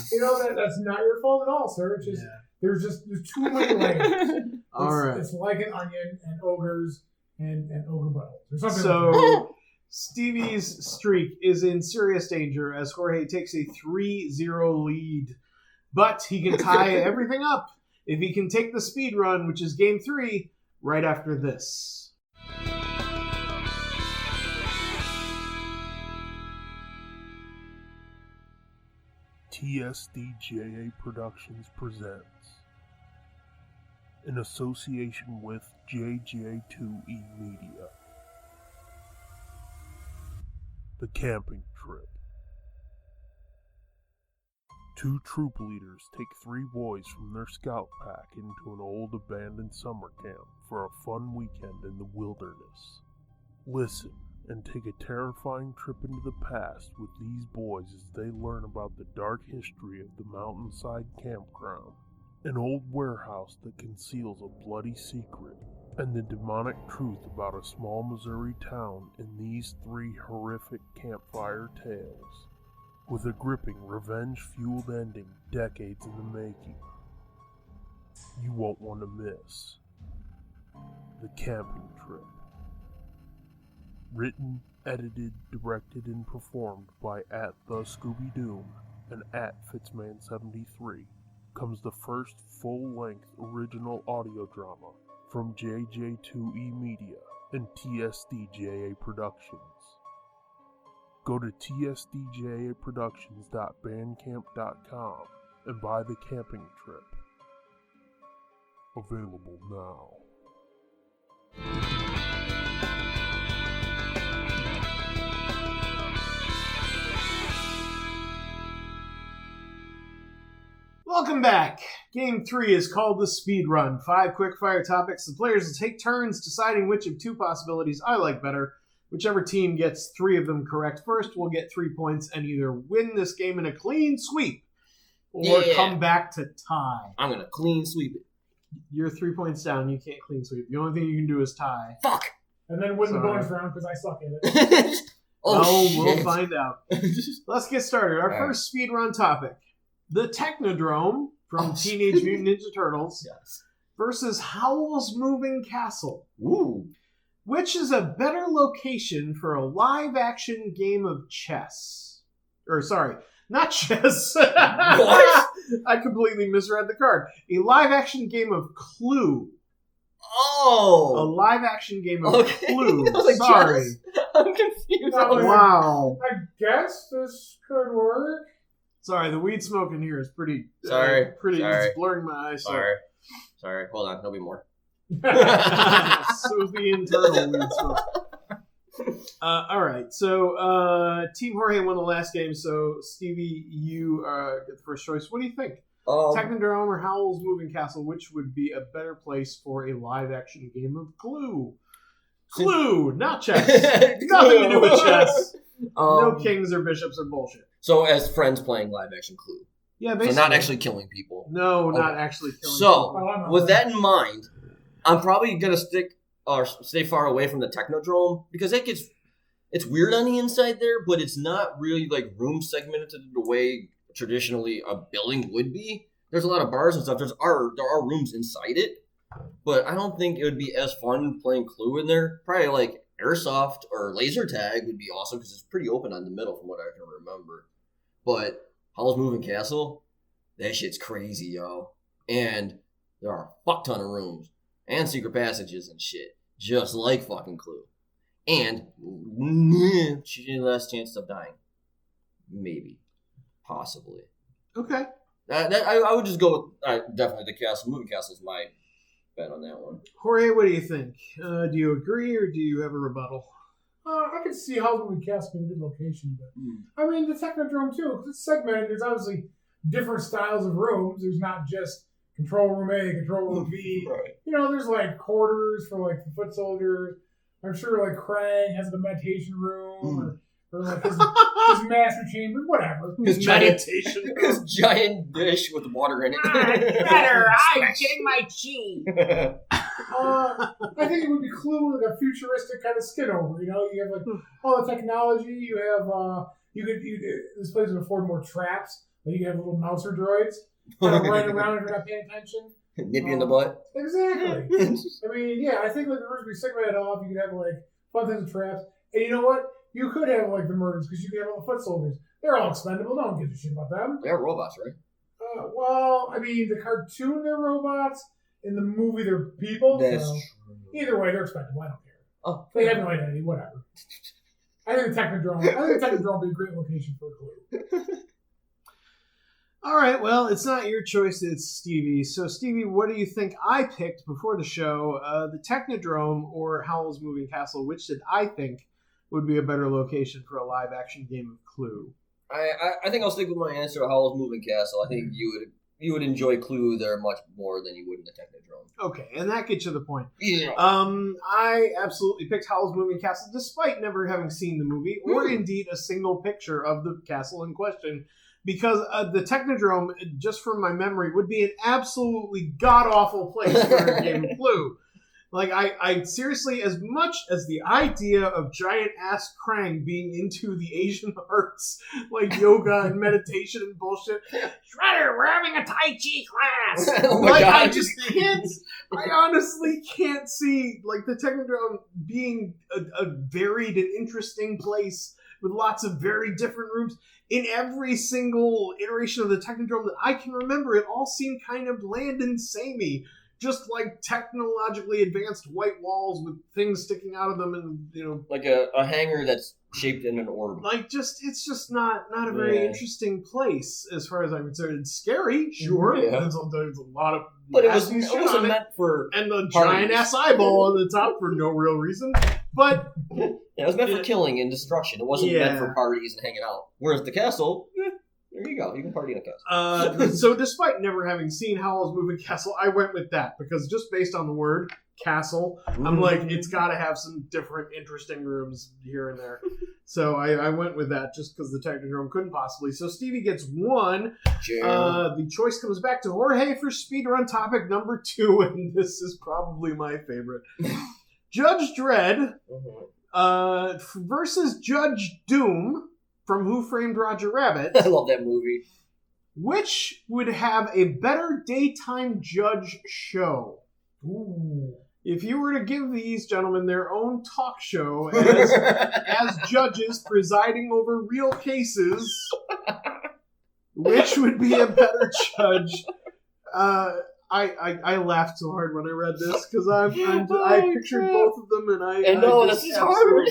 That's not your fault at all, sir. It's just there's too many layers. All right. It's like an onion and ogres and ogre buttholes or something. So Stevie's streak is in serious danger as Jorge takes a 3-0 lead. But he can tie everything up if he can take the speed run, which is game 3, right after this. TSDJA Productions presents, in association with JJ2E Media, The Camping Trip. 2 troop leaders take 3 boys from their scout pack into an old abandoned summer camp for a fun weekend in the wilderness. Listen and take a terrifying trip into the past with these boys as they learn about the dark history of the mountainside campground, an old warehouse that conceals a bloody secret, and the demonic truth about a small Missouri town in these 3 horrific campfire tales, with a gripping revenge-fueled ending decades in the making. You won't want to miss The Camping Trip. Written, edited, directed, and performed by @TheScooby-Doom and @Fitzman73 comes the first full-length original audio drama from JJ2E Media and TSDJA Productions. Go to tsdjaproductions.bandcamp.com and buy The Camping Trip. Available now. Welcome back. Game 3 is called the Speed Run. 5 quick-fire topics. The players will take turns deciding which of 2 possibilities I like better. Whichever team gets 3 of them correct first will get 3 points and either win this game in a clean sweep or come back to tie. I'm going to clean sweep it. You're 3 points down. You can't clean sweep. The only thing you can do is tie. Fuck! And then win the bonus round because I suck at it. We'll find out. Let's get started. Our All first speed run topic. The Technodrome from Teenage Mutant Ninja Turtles versus Howl's Moving Castle. Ooh. Which is a better location for a live-action game of chess? Or, sorry, not chess. What? I completely misread the card. A live-action game of Clue. Oh! A live-action game of Clue. I was like, Sorry. chess? I'm confused. Wow. I guess this could work. Sorry, the weed smoke in here is pretty... Sorry. It's blurring my eyes. Sorry. Hold on. There'll be more. So the internal weed smoke. All right. So Team Jorge won the last game. So Stevie, you get the first choice. What do you think? Technodrome or Howl's Moving Castle? Which would be a better place for a live-action game of Clue? Clue, not chess. Nothing to do with chess. No kings or bishops or bullshit. So as friends playing live-action Clue. Yeah, basically. So not actually killing people. No, not actually killing people. people. With that in mind, I'm probably going to stay far away from the Technodrome because it's weird on the inside there, but it's not really like room segmented the way traditionally a building would be. There's a lot of bars and stuff. There are rooms inside it, but I don't think it would be as fun playing Clue in there. Probably like airsoft or laser tag would be awesome because it's pretty open on the middle from what I can remember. But Howl's Moving Castle, that shit's crazy, yo. And there are a fuck ton of rooms and secret passages and shit, just like fucking Clue. And she's your last chance of dying. Maybe. Possibly. Okay. I would just go with definitely the castle. Moving Castle is my bet on that one. Jorge, what do you think? Do you agree or do you have a rebuttal? I could see Howl's Moving Castle being a good location, but I mean the Technodrome too, because it's segmented. There's obviously different styles of rooms. There's not just control room A, control room B. Right. You know, there's like quarters for like the foot soldiers. I'm sure like Krang has the meditation room or like his master chamber, whatever. His meditation room. His giant dish with water in it. Better, I'm getting my chi. I think it would be Clue with a futuristic kind of skin over. You know, you have like all the technology. You have this place would afford more traps. Like you have little mouser droids kind of running around if you're not paying attention. Nip you in the butt. Exactly. I mean, yeah, I think like the rooms would be segmented off. You could have like fun things with traps, and you know what? You could have like the murders because you could have all the foot soldiers. They're all expendable. No one gives a shit about them. They're robots, right? Well, I mean, the cartoon they're robots. In the movie they're people. That's so true. either way, they're expendable. I don't care. Oh, They have no identity. Whatever. I think the Technodrome would be a great location for a clue. All right, well, it's not your choice, it's Stevie. So, Stevie, what do you think I picked before the show? The Technodrome or Howl's Moving Castle? Which did I think would be a better location for a live-action game of Clue? I think I'll stick with my answer. Howl's Moving Castle. I think you would enjoy Clue there much more than you would in the Technodrome. Okay, and that gets you the point. Yeah. I absolutely picked Howl's Moving Castle, despite never having seen the movie or indeed a single picture of the castle in question. Because the Technodrome, just from my memory, would be an absolutely god-awful place for a game of Clue. Like, I seriously, as much as the idea of giant-ass Krang being into the Asian arts, like yoga and meditation and bullshit, Shredder, we're having a Tai Chi class. Oh my like, God. I just can't, I honestly can't see, like, the Technodrome being a varied and interesting place with lots of very different rooms. In every single iteration of the Technodrome that I can remember, it all seemed kind of bland and samey. Just like technologically advanced white walls with things sticking out of them, and Like a hangar that's shaped in an orb. like it's just not a very interesting place as far as I'm concerned. It's scary, sure. Yeah. There's a lot of But it nasty shit wasn't on it, meant for... and the parties. giant ass eyeball on the top for no real reason. But Yeah, it was meant for killing and destruction. It wasn't meant for parties and hanging out. Whereas the castle, there you go. You can party in a castle. So despite never having seen Howl's Moving Castle, I went with that because just based on the word castle, I'm like, it's got to have some different, interesting rooms here and there. So I went with that just because the Technodrome couldn't possibly. So Stevie gets 1. The choice comes back to Jorge for speedrun topic number 2, and this is probably my favorite. Judge Dredd versus Judge Doom from Who Framed Roger Rabbit. I love that movie. Which would have a better daytime judge show? Ooh. If you were to give these gentlemen their own talk show as judges presiding over real cases, which would be a better judge? I laughed so hard when I read this because I pictured both of them, and I know, just this is hard.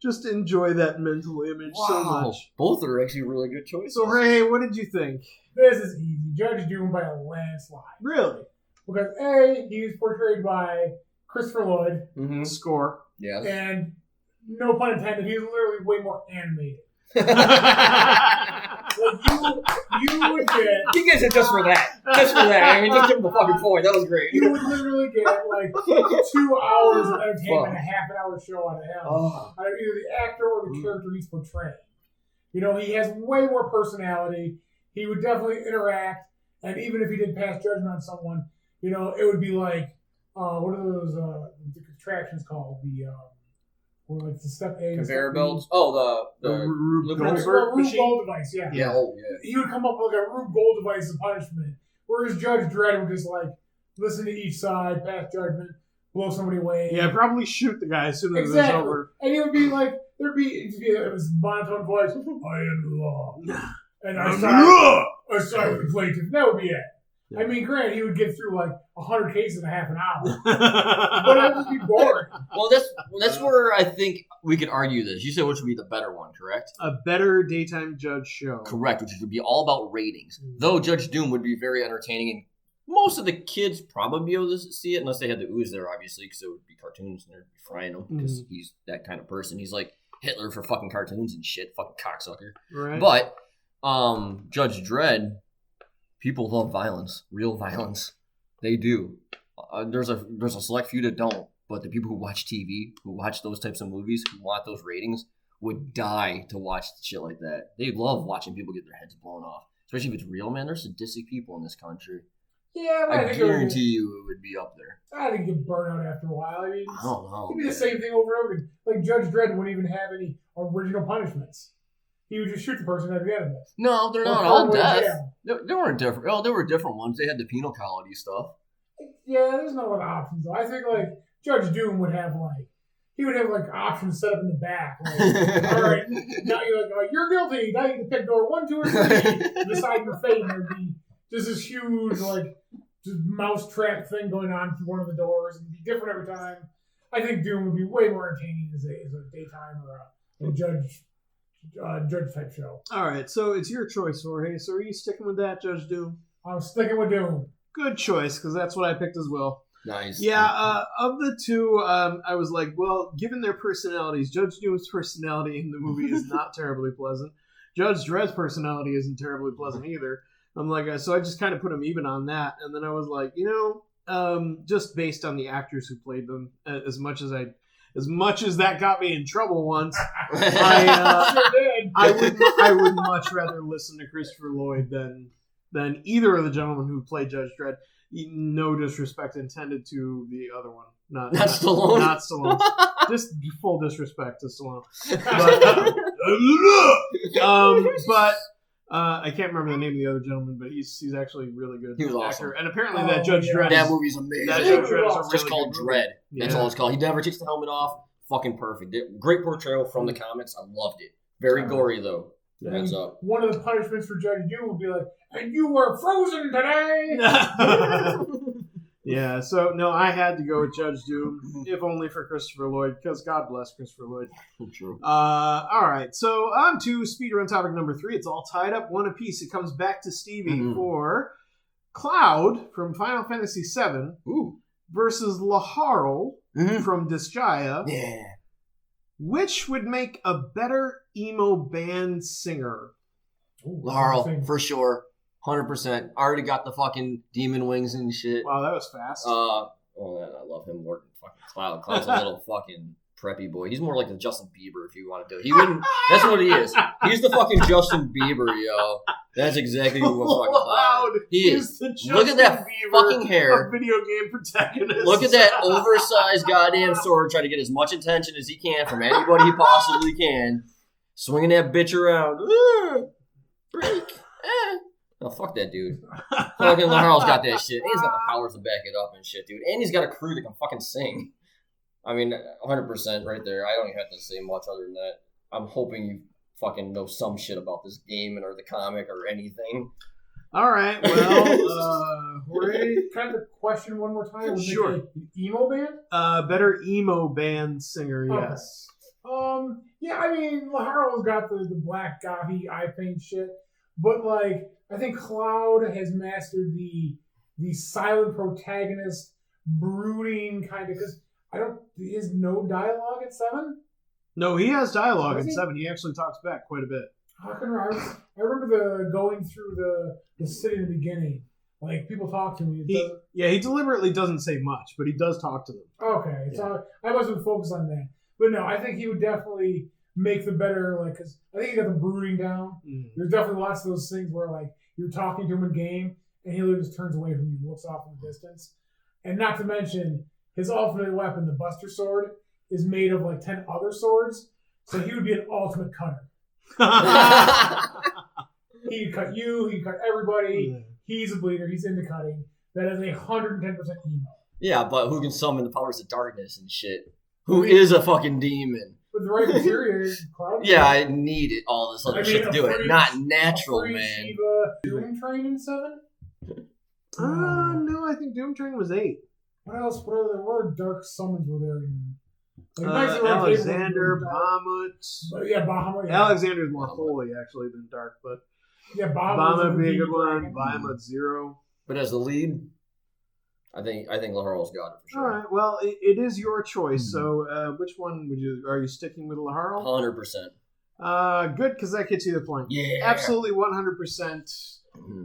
just enjoy that mental image so much. Both are actually really good choices. So Ray, what did you think? This is easy. Judge Doom by a landslide. Really? Because A, he's portrayed by Christopher Lloyd, Mm-hmm. Score. Yeah. and no pun intended, he's literally way more animated. Like you would get, He gets it just for that. Just for that. I mean, just give him a fucking point. That was great. you would literally get like 2 hours of entertainment, a half an hour show out of him. Oh. Out of either the actor or the character he's portraying. You know, he has way more personality. He would definitely interact, and even if he did pass judgment on someone, you know, it would be like, what are those the contractions called? Like the step A. Conveyor belts. Oh, the Rube Goldberg Goldberg Rube machine? Gold device, yeah. Yeah. Oh, yeah. He would come up with like a Rube Gold device of punishment, whereas Judge Dredd would just like listen to each side, pass judgment, blow somebody away. Yeah, probably shoot the guy as soon as Exactly. it's over. And he would be like, it'd be his monotone voice, I am the law. And I side with the plaintiff. That would be it. Yeah. I mean, granted, he would get through like 100 cases in a half an hour. But it would be boring. Well, that's where I think we could argue this. You said which would be the better one, correct? A better daytime judge show. Correct, which would be all about ratings. Though Judge Doom would be very entertaining, and most of the kids probably be able to see it, unless they had the ooze there, obviously, because it would be cartoons and they'd be frying them, because he's that kind of person. He's like Hitler for fucking cartoons and shit, fucking cocksucker. Right. But Judge Dredd, people love violence, real violence. They do. There's a select few that don't, but the people who watch TV, who watch those types of movies, who want those ratings, would die to watch shit like that. They love watching people get their heads blown off, especially if it's real. Man, there's sadistic people in this country. Yeah, but I guarantee you it would be up there. I think you'd burn out after a while. I mean, I don't know. it'd be the same thing over and over again. Like Judge Dredd wouldn't even have any original punishments. He would just shoot the person at the end of it. No, they're not all death. There were different. Oh, there were different ones. They had the penal colony stuff. Yeah, there's not a lot of options though. I think like Judge Doom would have like options set up in the back. Like, all right, now you're guilty. Now you can pick door 1, 2, or 3. Decide your fate, and there'd be just this huge like just mousetrap thing going on through one of the doors and be different every time. I think Doom would be way more entertaining as a daytime or a judge type show. All right, so it's your choice, Jorge. So are you sticking with that, Judge Doom? I'm sticking with Doom. Good choice, because that's what I picked as well. Nice. Yeah, of the two, I was like, well, given their personalities, Judge Doom's personality in the movie is not terribly pleasant. Judge Dredd's personality isn't terribly pleasant either. I'm like, so I just kind of put them even on that, and then I was like, just based on the actors who played them, as much as that got me in trouble once, I would much rather listen to Christopher Lloyd than either of the gentlemen who played Judge Dredd. No disrespect intended to the other one. Not Stallone. Not Stallone. Just full disrespect to Stallone. But I can't remember the name of the other gentleman, but he's actually really good. He was actor. awesome. And apparently that Judge Dredd that movie's amazing. That Judge Dredd is a just really called good movie. Dredd. That's all it's called. He never takes the helmet off. Fucking perfect. Great portrayal from the comics. I loved it. Very gory though. Hands up. One of the punishments for Judge Doom would be like, and you were frozen today. Yeah, so no, I had to go with Judge Doom, if only for Christopher Lloyd, because God bless Christopher Lloyd. True. All right, so on to speedrun topic number 3. It's all tied up, one apiece. It comes back to Stevie for Cloud from Final Fantasy VII versus Laharl from Disgaea. Yeah. Which would make a better emo band singer? Laharl, for sure. 100%. Already got the fucking demon wings and shit. Wow, that was fast. I love him more than fucking Cloud. Cloud's a little fucking preppy boy. He's more like the Justin Bieber if you want to do it. He wouldn't. That's what he is. He's the fucking Justin Bieber, yo. That's exactly who fucking Cloud. He is. Look at that fucking hair. Video game protagonist. Look at that oversized goddamn sword trying to get as much attention as he can from anybody he possibly can. Swinging that bitch around. Break. Oh, fuck that dude. Fucking Laharl's got that shit. And he's got the powers to back it up and shit, dude. And he's got a crew that can fucking sing. I mean, 100% right there. I don't even have to say much other than that. I'm hoping you fucking know some shit about this game or the comic or anything. All right, well, Jorge, kind of question one more time. Sure. An emo band? Better emo band singer, yes. Yeah, I mean, Laharl's got the black gothy eye paint shit, but like, I think Cloud has mastered the silent protagonist, brooding kind of, because he has no dialogue at 7? No, he has dialogue in Does he? 7. He actually talks back quite a bit. I remember going through the city in the beginning. Like, people talk to me. He deliberately doesn't say much, but he does talk to them. Okay, so I wasn't focused on that. But no, I think he would definitely make the better, like, because I think he got the brooding down. There's definitely lots of those things where, like, you're talking to him in game, and he literally just turns away from you and looks off in the distance. And not to mention, his ultimate weapon, the Buster Sword, is made of, like, 10 other swords, so he would be an ultimate cutter. He'd cut you, he'd cut everybody. He's a bleeder, he's into cutting. That is 110% emo. Yeah, but who can summon the powers of darkness and shit? Who is a fucking demon? With the right material, Cloud. Yeah, I need it, all this other shit to do it. Not natural, man. Shiva, Doom Train in 7? No, I think Doom Train was 8. What else? What other dark summons were there? Alexander, Bahamut. Yeah, Bahamut. Yeah. Alexander's more holy, actually, than dark, but yeah, Bahamut would be a good one. Bahamut 0. But as the lead, I think Laharl's got it for sure. All right, well, it is your choice. So, which one are you sticking with Laharl? 100%. Good, because that gets you the point. Yeah, absolutely 100%.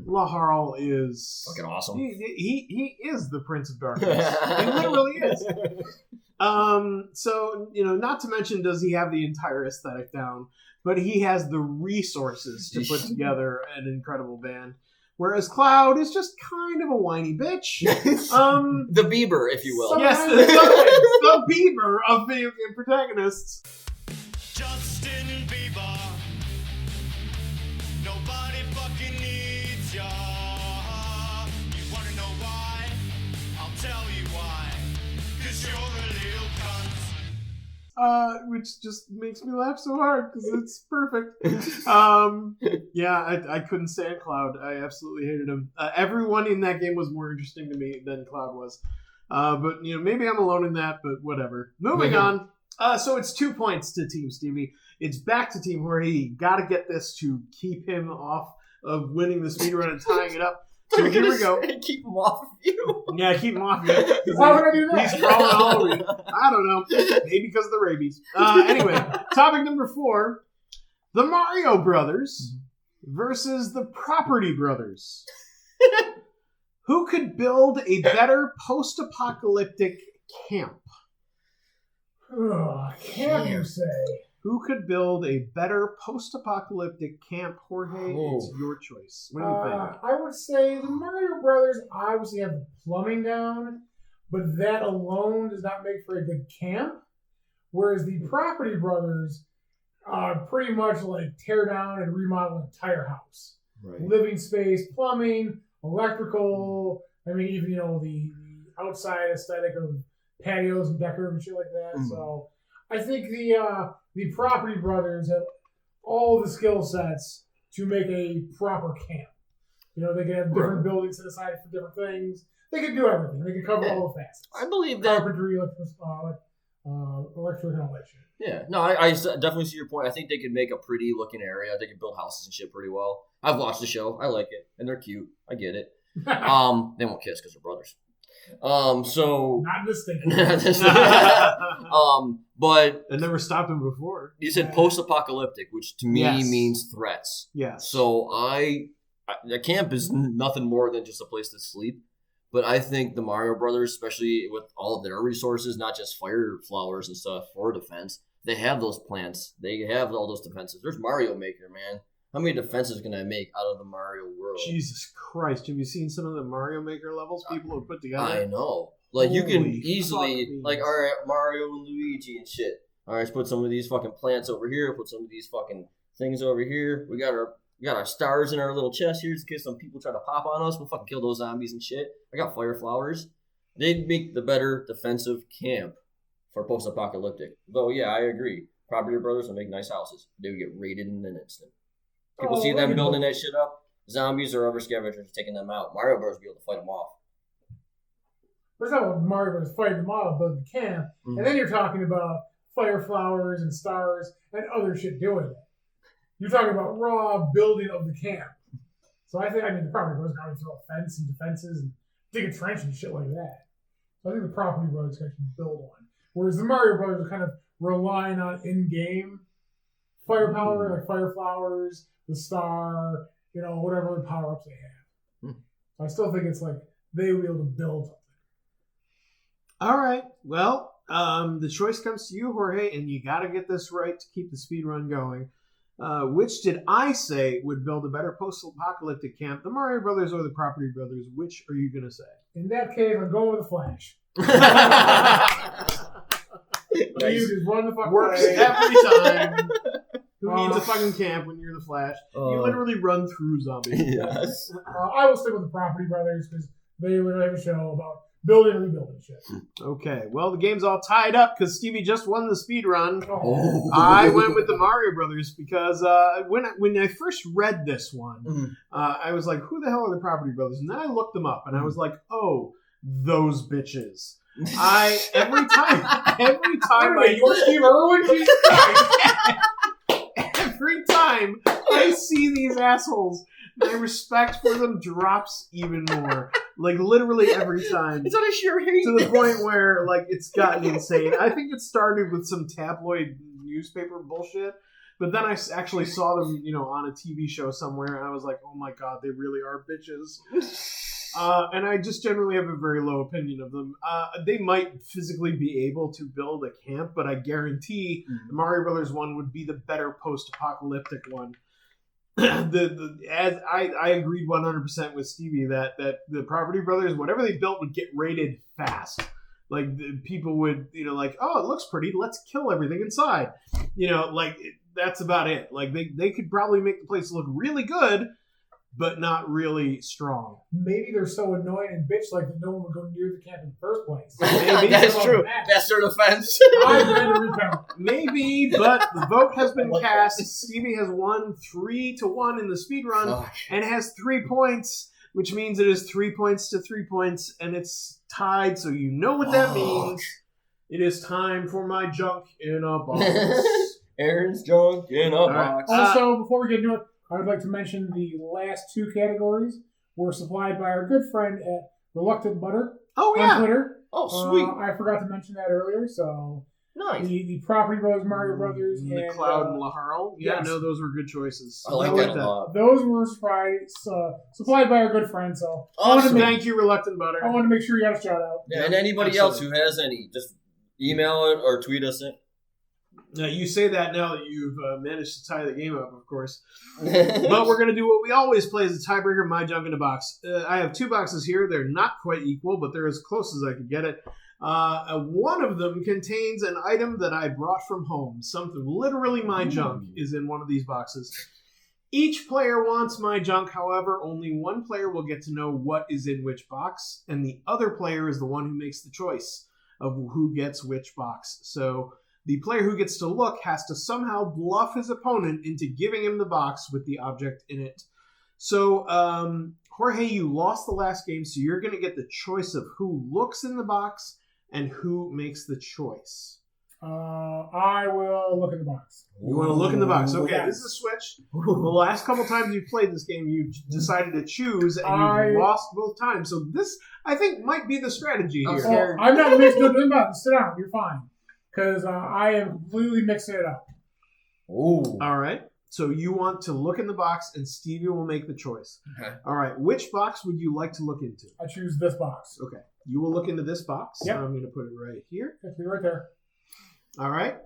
Laharl is fucking awesome. He is the Prince of Darkness. He literally is. So, not to mention does he have the entire aesthetic down, but he has the resources to put together an incredible band. Whereas Cloud is just kind of a whiny bitch. The Bieber, if you will. Yes, the Bieber of video game protagonists. Justin Bieber. Nobody fucking needs ya. You wanna know why? I'll tell you why. 'Cause you're a little cunt. which just makes me laugh so hard because it's perfect. Yeah, I couldn't stand Cloud. I absolutely hated him. Everyone in that game was more interesting to me than Cloud was. But maybe I'm alone in that, but whatever. Moving on. So it's 2 points to Team Stevie. It's back to Team Jorge. Got to get this to keep him off of winning the speedrun and tying it up. So here we go. Keep him off of you. Yeah, keep him off you. Why would I do that? He's crawling all over you. I don't know. Maybe because of the rabies. Anyway, topic number 4. The Mario Brothers versus the Property Brothers. Who could build a better post-apocalyptic camp? Camp, you say? Who could build a better post-apocalyptic camp? Jorge, it's your choice. What do you think? I would say the Mario Brothers obviously have the plumbing down, but that alone does not make for a good camp. Whereas the Property Brothers pretty much like tear down and remodel an entire house. Right. Living space, plumbing, electrical. I mean, even the outside aesthetic of patios and decorative and shit like that. So I think the Property Brothers have all the skill sets to make a proper camp. They can have different buildings set aside for different things. They can do everything. They can cover all the facets. I believe that. Carpentry, electric and all that shit. Yeah, no, I definitely see your point. I think they could make a pretty looking area. They could build houses and shit pretty well. I've watched the show. I like it, and they're cute. I get it. They won't kiss because they're brothers. So not this thing. But I never stopped him before. You said post-apocalyptic, which to me Yes. means threats. Yes. So a camp is nothing more than just a place to sleep. But I think the Mario Brothers, especially with all of their resources, not just fire flowers and stuff for defense, they have those plants. They have all those defenses. There's Mario Maker, man. How many defenses can I make out of the Mario world? Jesus Christ. Have you seen some of the Mario Maker levels people have put together? I know. Like, you can Holy easily, fuck like, me. all right, Mario and Luigi and shit. All right, let's put some of these fucking plants over here. Put some of these fucking things over here. We got our stars in our little chest here, just in case some people try to pop on us. We'll fucking kill those zombies and shit. I got fire flowers. They'd make the better defensive camp for post-apocalyptic. Though, yeah, I agree. Property Brothers would make nice houses. They would get raided in an instant. People see them building that shit up. Zombies or other scavengers taking them out. Mario Bros. Be able to fight them off. There's not what Mario Bros. Fighting them off, building the camp. Mm-hmm. And then you're talking about fire flowers and stars and other shit doing it. You're talking about raw building of the camp. So the Property Brothers got to throw a fence and defenses and dig a trench and shit like that. So I think the Property Brothers can actually build one. Whereas the Mario Brothers are kind of relying on in-game firepower, like fire flowers, the star, whatever the power-ups they have. So I still think it's like they will be able to build something. All right. Well, the choice comes to you, Jorge, and you got to get this right to keep the speed run going. Which did I say would build a better post-apocalyptic camp, the Mario Brothers or the Property Brothers? Which are you going to say? In that case, I'm going with the Flash. You just run the fuck Works away. every time. Who needs a fucking camp when you're the Flash? You literally run through zombies. Yes. I will stick with the Property Brothers because they literally have a show about building and rebuilding shit. Okay, well, the game's all tied up because Stevie just won the speed run. Oh. I went with the Mario Brothers because when I first read this one, I was like, who the hell are the Property Brothers? And then I looked them up, and I was like, oh, those bitches. Every time You're Steve Irwin? Jesus Christ. every time I see these assholes, my respect for them drops even more. Like, literally every time. It's not a sheer hate. To the point where, like, it's gotten insane. I think it started with some tabloid newspaper bullshit. But then I actually saw them, on a TV show somewhere. And I was like, oh my God, they really are bitches. And I just generally have a very low opinion of them. They might physically be able to build a camp, but I guarantee the Mario Brothers one would be the better post-apocalyptic one. As I agreed 100% with Stevie that the Property Brothers, whatever they built, would get raided fast. Like, people would, oh, it looks pretty, let's kill everything inside. That's about it. Like, they could probably make the place look really good, but not really strong. Maybe they're so annoying and bitch-like that no one would go near the camp in the first place. That's About true. that. That's their defense. I'm ready to recount. Maybe, but the vote has been cast. Stevie has won 3-1 in the speed run Fuck. and has 3 points, which means it is 3 points to 3 points, and it's tied. So you know what that means. It is time for my junk in a box. Aaron's junk in a right. box. Also, before we get into it, I would like to mention the last 2 categories were supplied by our good friend at Reluctant Butter Oh on yeah. Twitter. Oh, sweet. I forgot to mention that earlier, so Nice. the Property Bros, Mario Brothers, The and Cloud and Laharl. Yeah, yes. no, those were good choices. I like that a lot. those were supplied by our good friend. So Awesome. Thank you, Reluctant Butter. I want to make sure you got a shout out. Yeah, and anybody else who has any, just email it or tweet us it. Now, you say that now that you've managed to tie the game up, of course. But we're going to do what we always play as a tiebreaker, my junk in a box. I have 2 boxes here. They're not quite equal, but they're as close as I could get it. One of them contains an item that I brought from home. Something literally my junk is in one of these boxes. Each player wants my junk. However, only one player will get to know what is in which box, and the other player is the one who makes the choice of who gets which box. So the player who gets to look has to somehow bluff his opponent into giving him the box with the object in it. So, Jorge, you lost the last game, so you're going to get the choice of who looks in the box and who makes the choice. I will look in the box. You want to look in the box. Okay, Yes. this is a switch. The last couple times you've played this game, you've decided to choose, and you've lost both times. So this, I think, might be the strategy I'm here. scared. I'm not mixing up in the box. Sit down. You're fine. Because I am completely mixing it up. Ooh. All right. So you want to look in the box, and Stevie will make the choice. Okay. All right. Which box would you like to look into? I choose this box. Okay. You will look into this box. Yep. I'm going to put it right here. It's right there. All right.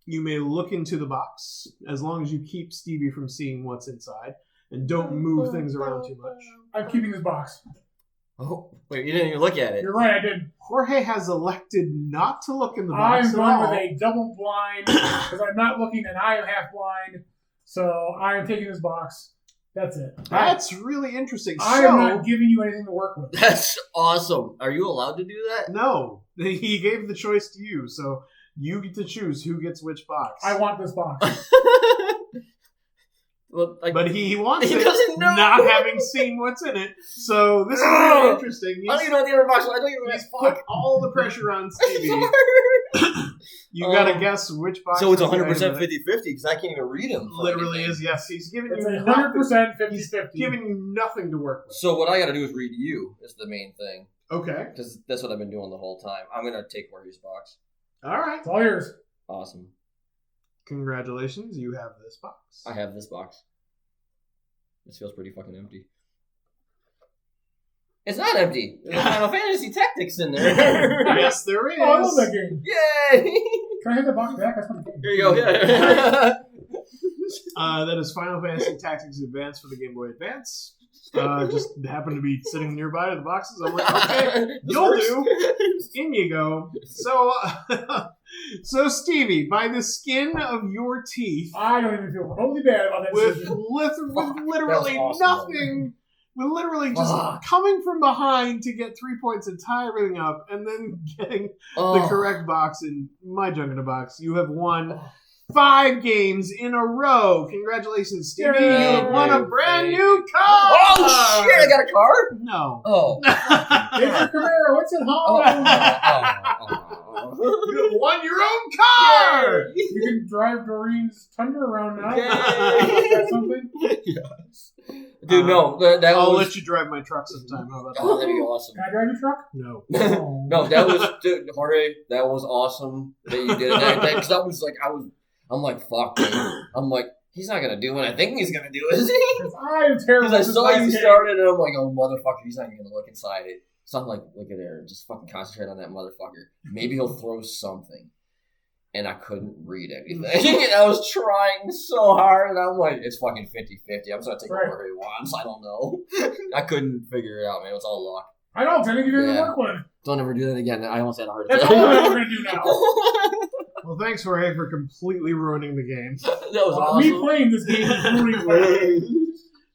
You may look into the box as long as you keep Stevie from seeing what's inside and don't move things around too much. I'm keeping this box. Oh, wait, you didn't even look at it. You're right, I did. Jorge has elected not to look in the I'm box at going all. with a double blind because I'm not looking and I am half blind. So I am taking this box. That's it. That's really interesting. I am not giving you anything to work with. That's awesome. Are you allowed to do that? No. He gave the choice to you, so you get to choose who gets which box. I want this box. Well, But he wants He it, doesn't know. not having seen what's in it. So this is really interesting. I don't even know what the other box was. I don't even know He's what put all the pressure on Stevie. You gotta guess which box. So it's is 100% the item. 50-50 because I can't even read them. Literally is, yes. He's giving It's you 100% nothing. He's 50-50. giving you nothing to work with. So what I got to do is read you is the main thing Okay. because that's what I've been doing the whole time. I'm going to take Jorge's box. All right. It's all yours. Awesome. Congratulations. You have this box. I have this box. This feels pretty fucking empty. It's not empty. There's Final Fantasy Tactics in there. Yes, there is. Oh, I love that game. Yay! Can I have the box back? That's not the game. Here you go. Yeah. That is Final Fantasy Tactics Advance for the Game Boy Advance. Just happened to be sitting nearby to the boxes. I'm like, okay, This you'll works. do. In you go. So, so Stevie, by the skin of your teeth, I don't even feel remotely bad about that with decision. literally That was awesome, nothing, with literally just coming from behind to get 3 points and tie everything up, and then getting the correct box in my junk in a box. You have won 5 games in a row. Congratulations, Stevie. Yay. You have won a brand new car. Oh shit! I got a card. No. Oh. Mr. Camaro, what's at home? You have won your own car. You can drive Doreen's Tundra around now. Yay. Is that something? Yes. Dude, no, that I'll was. let you drive my truck sometime. How about that? Oh, that'd be awesome. Can I drive your truck? No. Oh. No, that was, dude, Jorge, that was awesome that you did it. Because that was like, I'm like, fuck, dude. I'm like, he's not gonna do what I think he's gonna do, is he? I am terrible. Because I at saw this you last game. started, and I'm like, oh, motherfucker, he's not even gonna look inside it. So I'm like, look at there, just fucking concentrate on that motherfucker. Maybe he'll throw something. And I couldn't read anything. And I was trying so hard, and I'm like, it's fucking 50-50. I'm just gonna take Right. whatever he wants. I don't know. I couldn't figure it out, man. It was all luck. I don't think you're going to Yeah. work with. Don't ever do that again. I almost had a heart That's attack. all we're going to do now. Well, thanks, Jorge, for completely ruining the game. That was Me awesome. playing this game is ruining my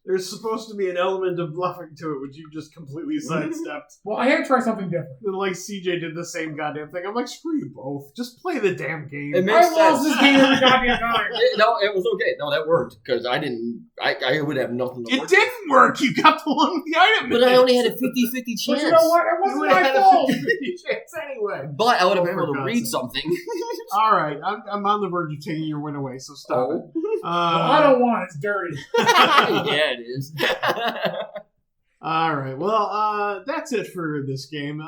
There's supposed to be an element of bluffing to it, which you just completely sidestepped. Well, I had to try something different. And like CJ did the same goddamn thing. I'm like, screw you both. Just play the damn game. It makes I lost sense. this game every goddamn time. No, it was okay. No, that worked because I didn't. I would have nothing to It work didn't work. You got the one with the item. with. in But I it. only had a 50-50 chance. But you know what? It You wasn't would have my had a fault. 50-50 chance anyway. But I would have Oh, been able for to God's read sake. something. All right, I'm on the verge of taking your win away, so stop it. I don't want it. It's dirty. Yeah, it is. All right, well, that's it for this game.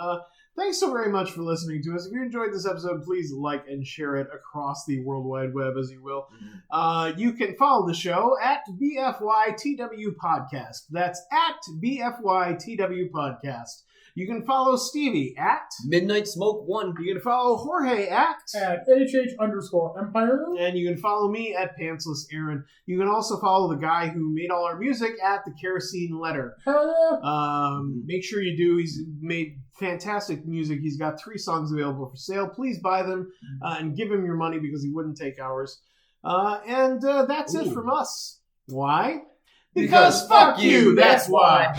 Thanks so very much for listening to us. If you enjoyed this episode, please like and share it across the World Wide Web, as you will. You can follow the show at BFYTW Podcast. That's at BFYTW Podcast. You can follow Stevie at... Midnight Smoke 1. You can follow Jorge at... At HH_Empire. And you can follow me at Pantsless Aaron. You can also follow the guy who made all our music at the Kerosene Letter. Make sure you do. He's made fantastic music. He's got 3 songs available for sale. Please buy them and give him your money because he wouldn't take ours. And that's it from us. Why? Because fuck you, that's why.